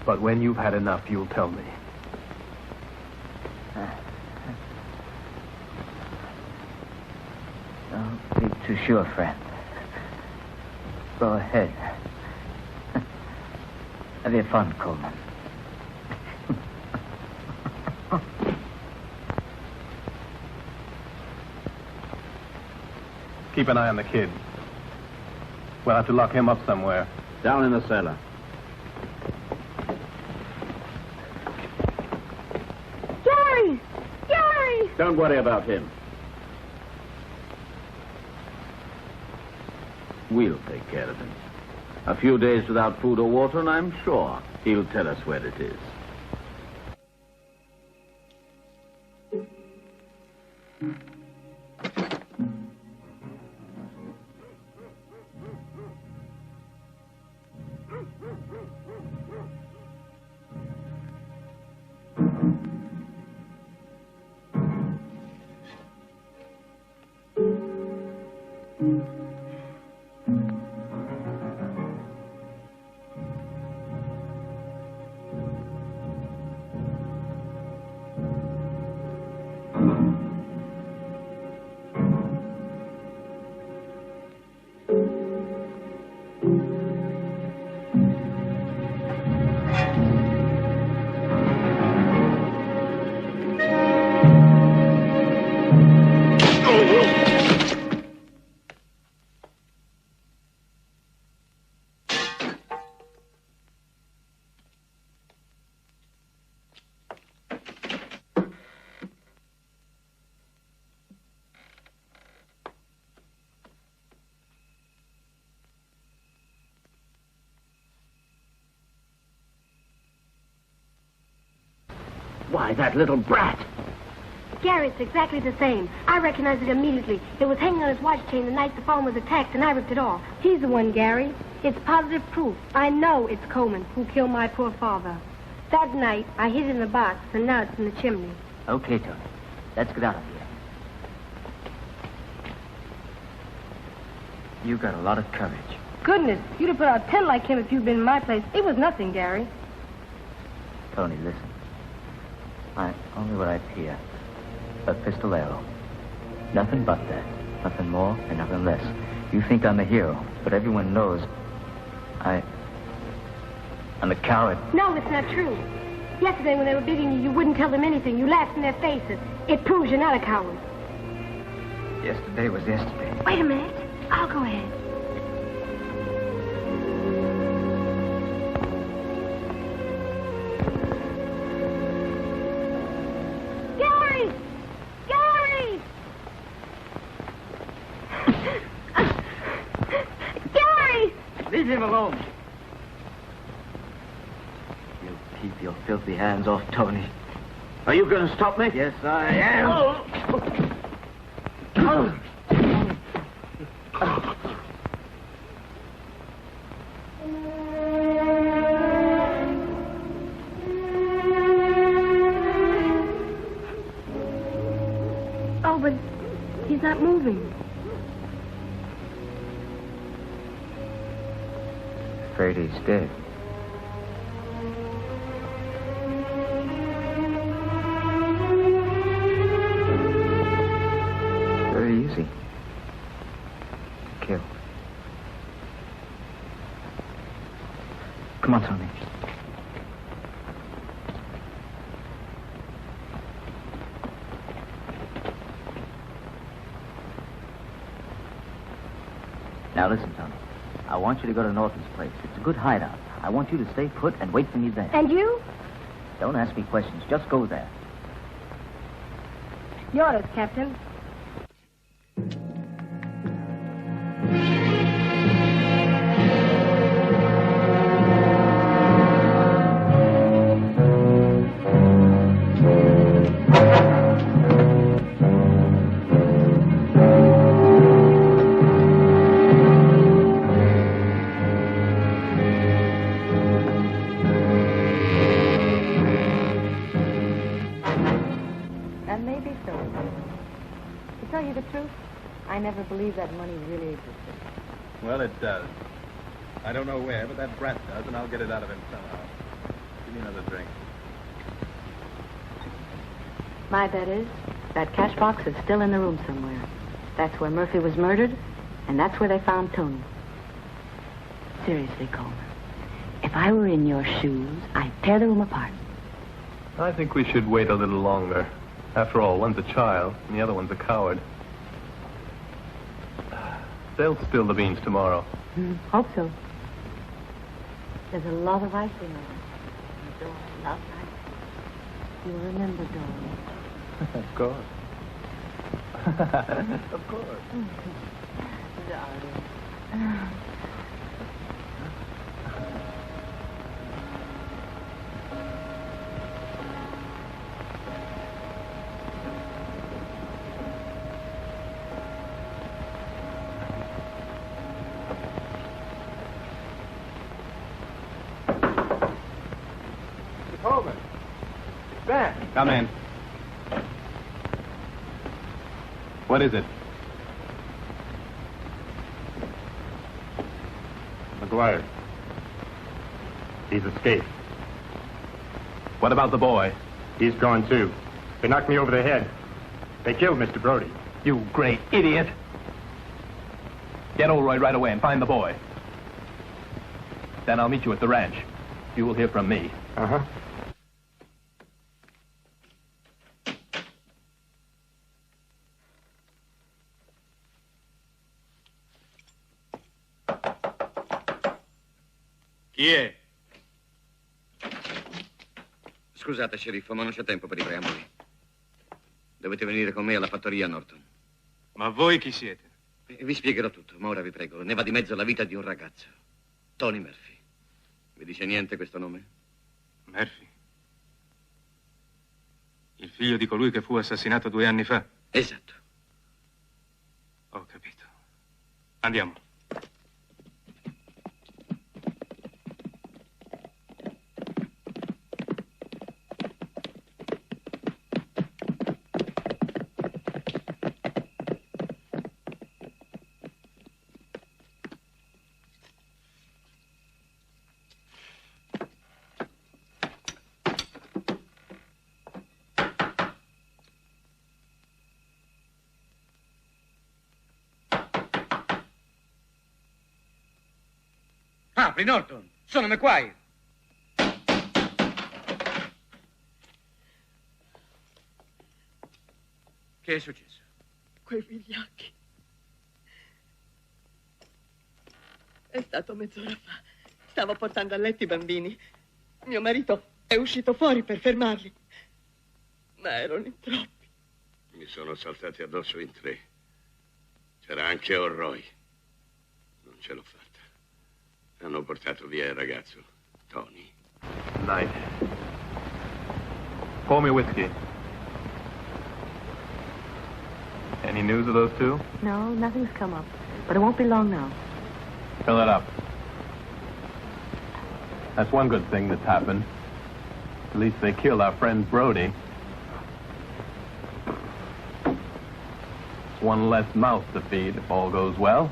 But when you've had enough, you'll tell me. Don't be too sure, friend. Go ahead. Have your fun, Coleman. Keep an eye on the kid. We'll have to lock him up somewhere. Down in the cellar. Gary! Gary! Don't worry about him. We'll take care of him. A few days without food or water, and I'm sure he'll tell us where it is. Why, that little brat. Gary, it's exactly the same. I recognized it immediately. It was hanging on his watch chain the night the phone was attacked, and I ripped it off. He's the one, Gary. It's positive proof. I know it's Coleman who killed my poor father. That night, I hid it in the box, and now it's in the chimney. Okay, Tony. Let's get out of here. You got a lot of courage. Goodness, you'd have put out 10 like him if you'd been in my place. It was nothing, Gary. Tony, listen. I only what I fear. A pistolero. Nothing but that. Nothing more and nothing less. You think I'm a hero, but everyone knows I'm a coward. No, it's not true. Yesterday when they were beating you, you wouldn't tell them anything. You laughed in their faces. It proves you're not a coward. Yesterday was yesterday. Wait a minute. I'll go ahead. Gary! Gary! Gary! Leave him alone. You keep your filthy hands off Tony. Are you going to stop me? Yes, I am. Oh, but he's not moving. Afraid he's dead. Very easy. Kill. Come on, Tony. Now listen, Tony. I want you to go to Norton's place. It's a good hideout. I want you to stay put and wait for me there. And you? Don't ask me questions. Just go there. Your orders, Captain. believe that money really existed. Well, it does. I don't know where, but that brat does, and I'll get it out of him somehow. Give me another drink. My bet is that cash box is still in the room somewhere. That's where Murphy was murdered, and that's where they found Tony. Seriously, Coleman, if I were in your shoes, I'd tear the room apart. I think we should wait a little longer. After all, one's a child, and the other one's a coward. They'll spill the beans tomorrow. Hope so. There's a lot of icing on it. The door loves ice. You'll remember, darling. Of course. Of course. Darling. Coleman. Ben. Come in. What is it? McGuire. He's escaped. What about the boy? He's gone, too. They knocked me over the head. They killed Mr. Brody. You great idiot. Get Oldroyd right away and find the boy. Then I'll meet you at the ranch. You will hear from me. Uh-huh. Chi è? Scusate, sceriffo, ma non c'è tempo per i preamboli. Dovete venire con me alla fattoria, Norton. Ma voi chi siete? Vi spiegherò tutto, ma ora vi prego, ne va di mezzo la vita di un ragazzo. Tony Murphy. Vi dice niente questo nome? Murphy? Il figlio di colui che fu assassinato 2 anni fa? Esatto. Ho capito. Andiamo. Apri, Norton! Sono McGuire! Che è successo? Quei vigliacchi. È stato mezz'ora fa. Stavo portando a letto i bambini. Mio marito è uscito fuori per fermarli. Ma erano in troppi. Mi sono saltati addosso in 3. C'era anche Oldroyd. Non ce l'ho fatta. Hanno portato via il ragazzo, Tony. Night. Pour me whiskey. Any news of those two? No, nothing's come up. But it won't be long now. Fill it up. That's one good thing that's happened. At least they killed our friend Brody. It's one less mouth to feed if all goes well.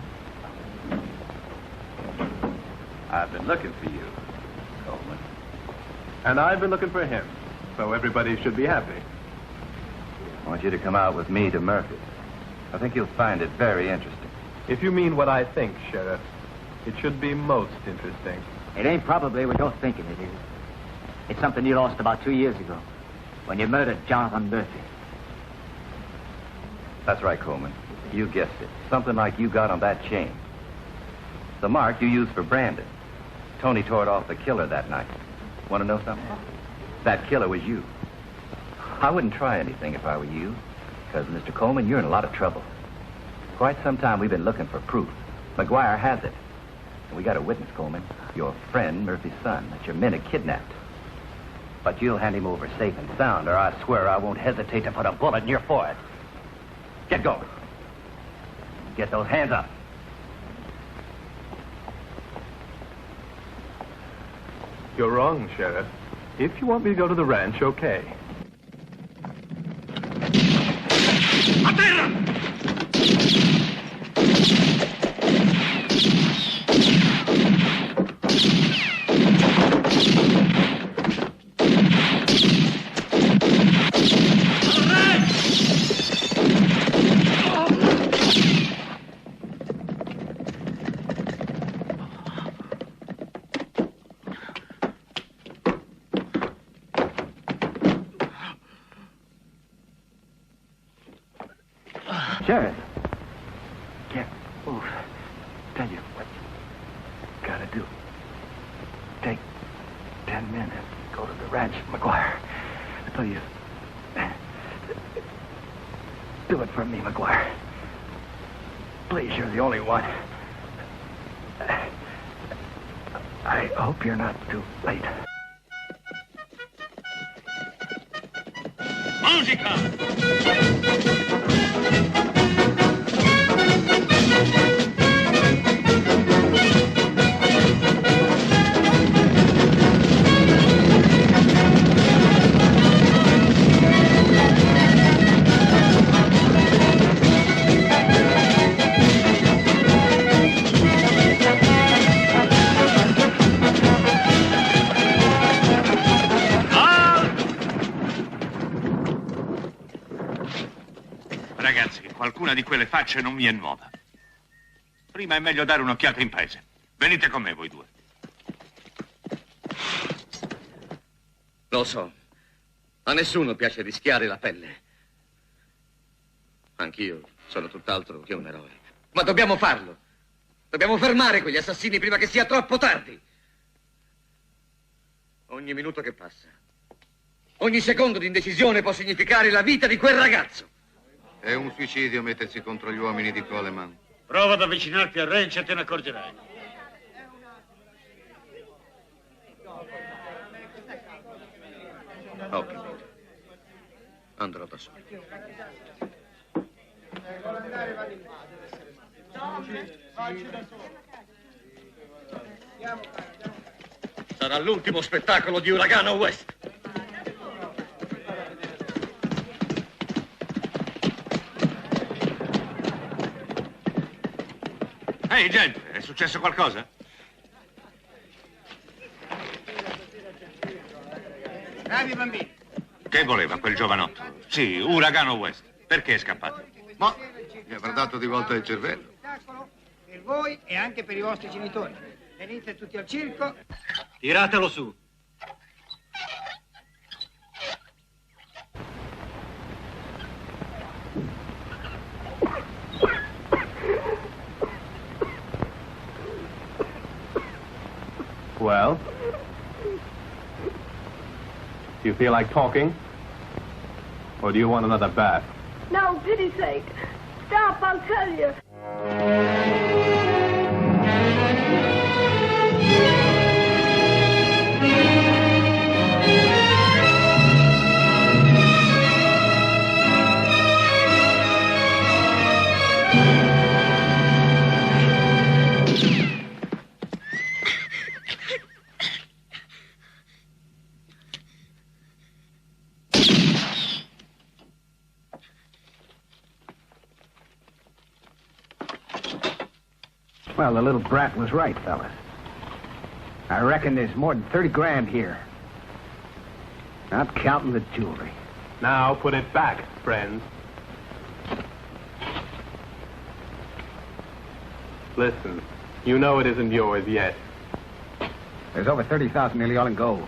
I've been looking for you, Coleman. And I've been looking for him, so everybody should be happy. I want you to come out with me to Murphy's. I think you'll find it very interesting. If you mean what I think, Sheriff, it should be most interesting. It ain't probably what you're thinking it is. It's something you lost about 2 years ago, when you murdered Jonathan Murphy. That's right, Coleman. You guessed it. Something like you got on that chain. The mark you used for Brandon. Tony tore it off the killer that night. Want to know something? That killer was you. I wouldn't try anything if I were you, because, Mr. Coleman, you're in a lot of trouble. Quite some time we've been looking for proof. McGuire has it. And we got a witness, Coleman. Your friend, Murphy's son, that your men had kidnapped. But you'll hand him over safe and sound, or I swear I won't hesitate to put a bullet in your forehead. Get going. Get those hands up. You're wrong, Sheriff. If you want me to go to the ranch, okay. A terra! Sheriff. Can't move. Tell you what you gotta do. Take 10 men and go to the ranch, McGuire. I tell you. Do it for me, McGuire. Please, you're the only one. I hope you're not too late. Musica! Ragazzi, qualcuna di quelle facce non mi è nuova. Prima è meglio dare un'occhiata in paese. Venite con me, voi due. Lo so. A nessuno piace rischiare la pelle. Anch'io sono tutt'altro che un eroe. Ma dobbiamo farlo. Dobbiamo fermare quegli assassini prima che sia troppo tardi. Ogni minuto che passa, ogni secondo di indecisione può significare la vita di quel ragazzo. È un suicidio mettersi contro gli uomini di Coleman. Prova ad avvicinarti al ranch e te ne accorgerai. Ho capito. Andrò da solo. Sarà l'ultimo spettacolo di Uragano West. Ehi, gente, è successo qualcosa? Bravi bambini. Che voleva quel giovanotto? Sì, Uragano West. Perché è scappato? Ma mi avrà dato di volta il cervello. Per voi e anche per i vostri genitori. Venite tutti al circo. Tiratelo su. Well? Do you feel like talking? Or do you want another bath? No, pity's sake. Stop, I'll tell you. Well, the little brat was right, fellas. I reckon there's more than 30 grand here. Not counting the jewelry. Now put it back, friends. Listen, you know it isn't yours yet. There's over 30,000 nearly all in gold.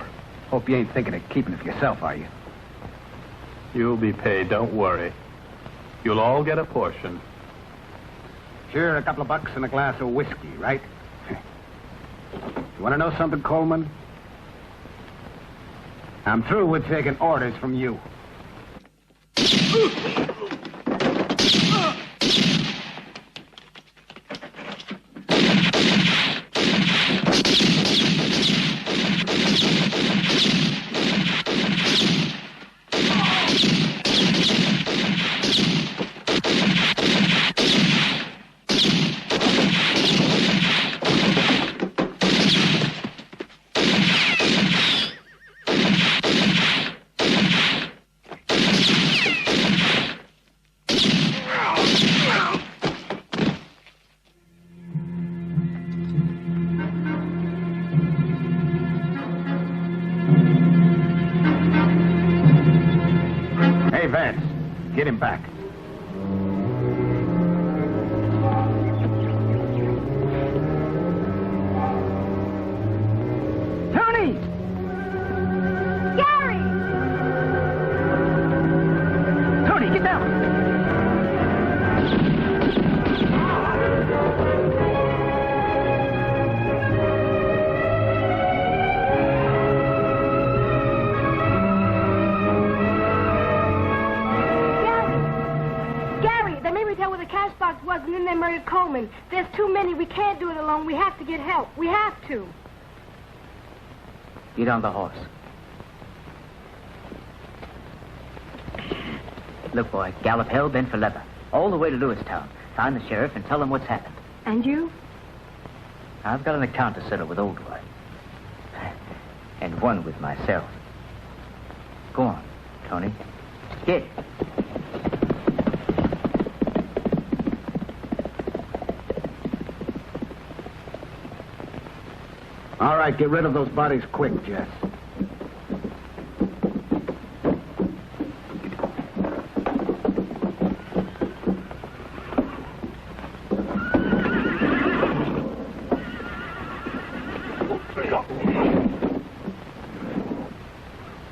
Hope you ain't thinking of keeping it for yourself, are you? You'll be paid, don't worry. You'll all get a portion. Sure, a couple of bucks and a glass of whiskey, right? You want to know something, Coleman? I'm through with taking orders from you. Get him back. Tony! Gary! Tony, get down! was, and then they murdered Coleman. There's too many. We can't do it alone. We have to get help. We have to. Get on the horse. Look, boy, gallop hell-bent for leather. All the way to Lewistown. Find the sheriff and tell him what's happened. And you? I've got an account to settle with Old Boy. And one with myself. Go on, Tony. Get. All right, get rid of those bodies quick, Jess.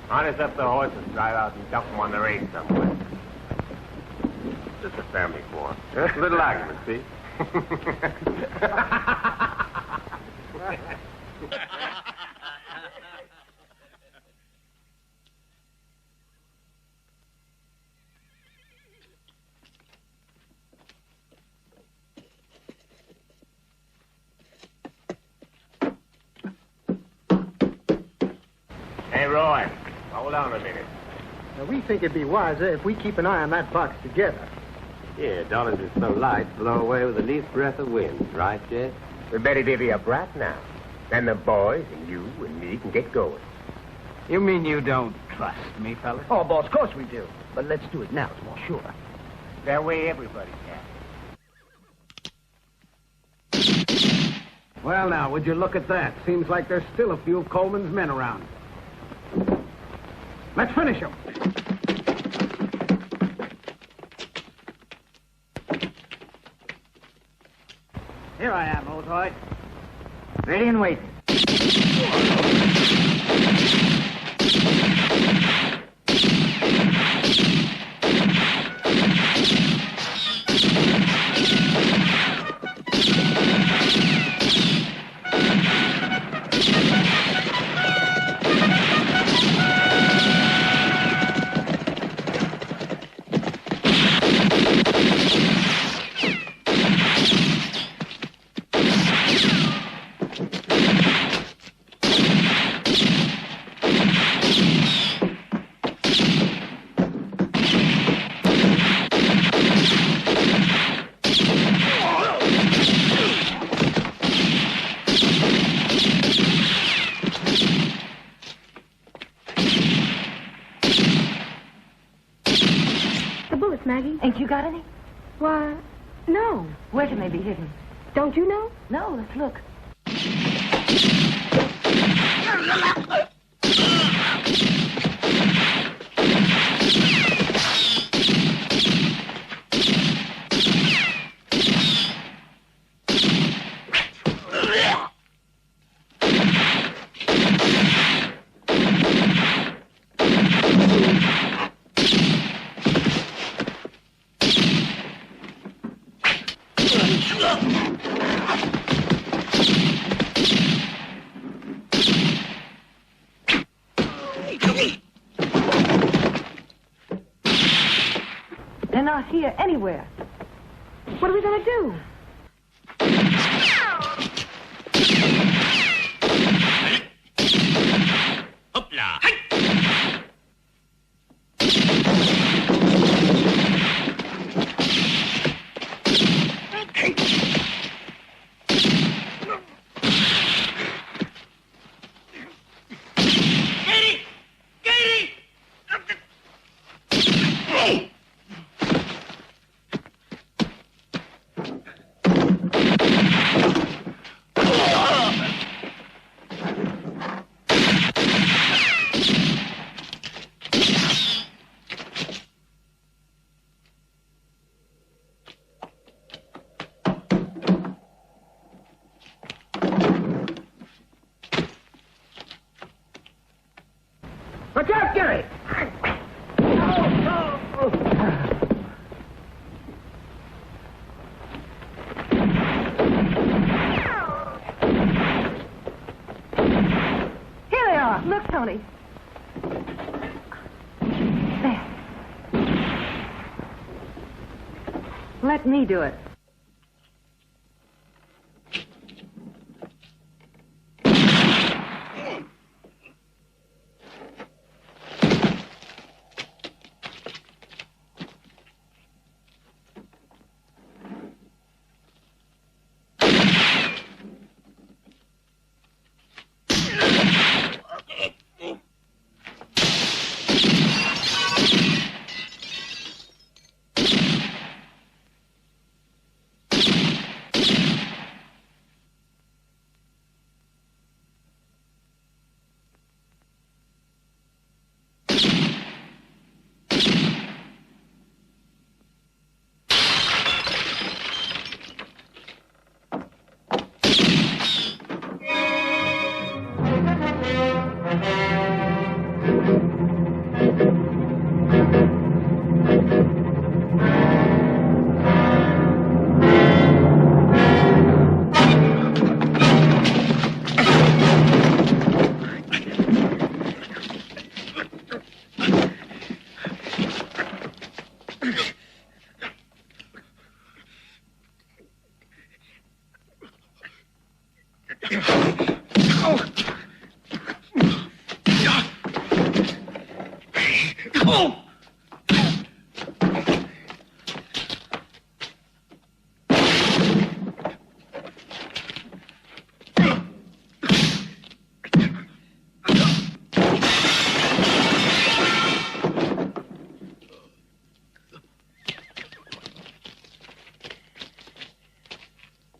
Harness up the horses, drive out and dump them on the range somewhere. Just a family quarrel. A little argument, see? Hey, Roy, hold on a minute. Now, we think it'd be wiser if we keep an eye on that box together. Yeah, dollars is so light, blow away with the least breath of wind, right, Jed? We better divvy up right now. Then the boys and you and me can get going. You mean you don't trust me, fella? Oh, boss, of course we do. But let's do it now. It's more sure. That way everybody can. Well, now, would you look at that? Seems like there's still a few of Coleman's men around. Let's finish him. Here I am, old boy. Ready and waiting. Maggie? Ain't you got any? Why, no. Where can they be hidden? Don't you know? No, let's look. They're not here anywhere. What are we going to do? Hoopla! Watch out, Gary! Here they are. Look, Tony. There. Let me do it.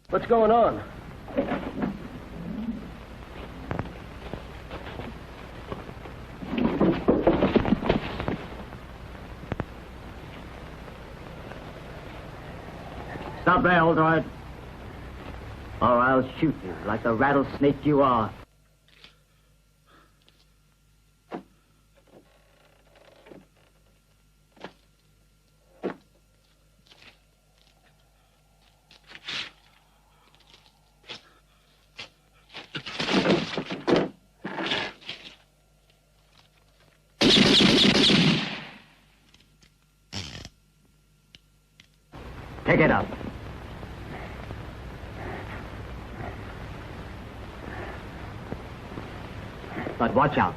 What's going on? Stop there, old right. Or I'll shoot you like the rattlesnake you are. Take it up. But watch out.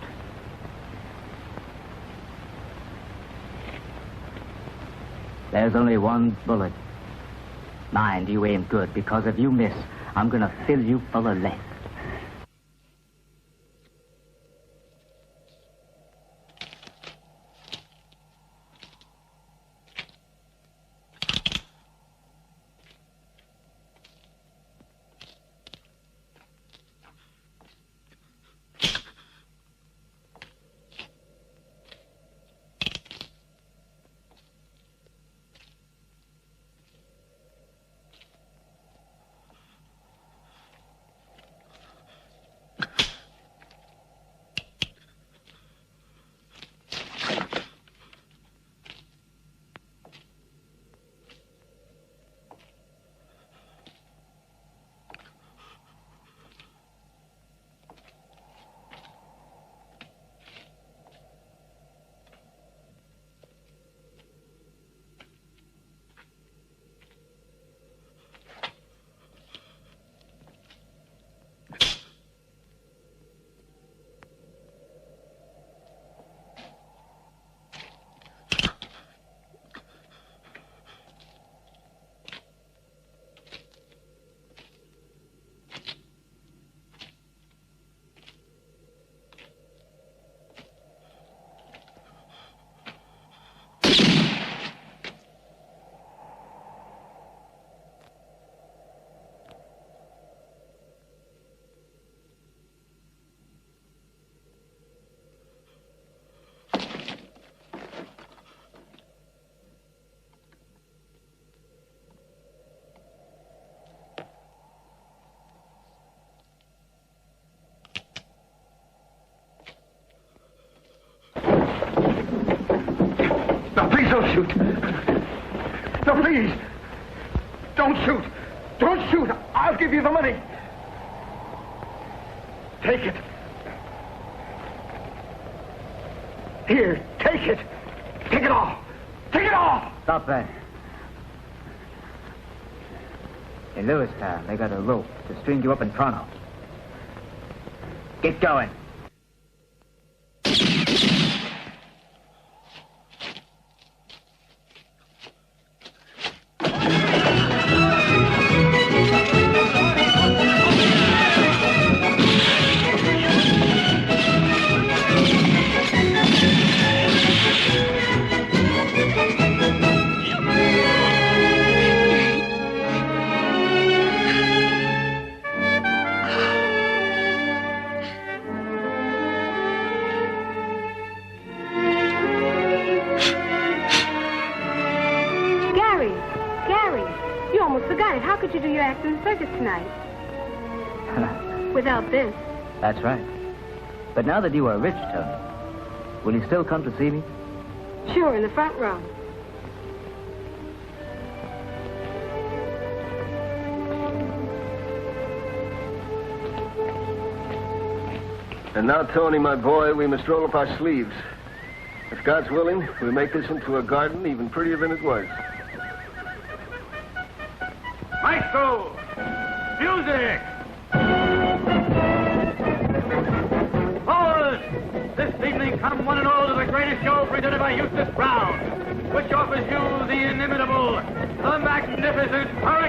There's only one bullet. Mind, you aim good, because if you miss, I'm gonna fill you full of lead. No, please don't shoot. No, please. Don't shoot. Don't shoot. I'll give you the money. Take it. Here, take it. Take it all. Take it all. Stop that. In Lewistown, they got a rope to string you up in front of. Get going. Circus tonight. Without this. That's right. But now that you are rich, Tony, will you still come to see me? Sure, in the front row. And now, Tony, my boy, we must roll up our sleeves. If God's willing, we'll make this into a garden even prettier than it was. Maestro! Music! Forward! This evening come one and all to the greatest show presented by Eustace Brown, which offers you the inimitable, the magnificent hurricane.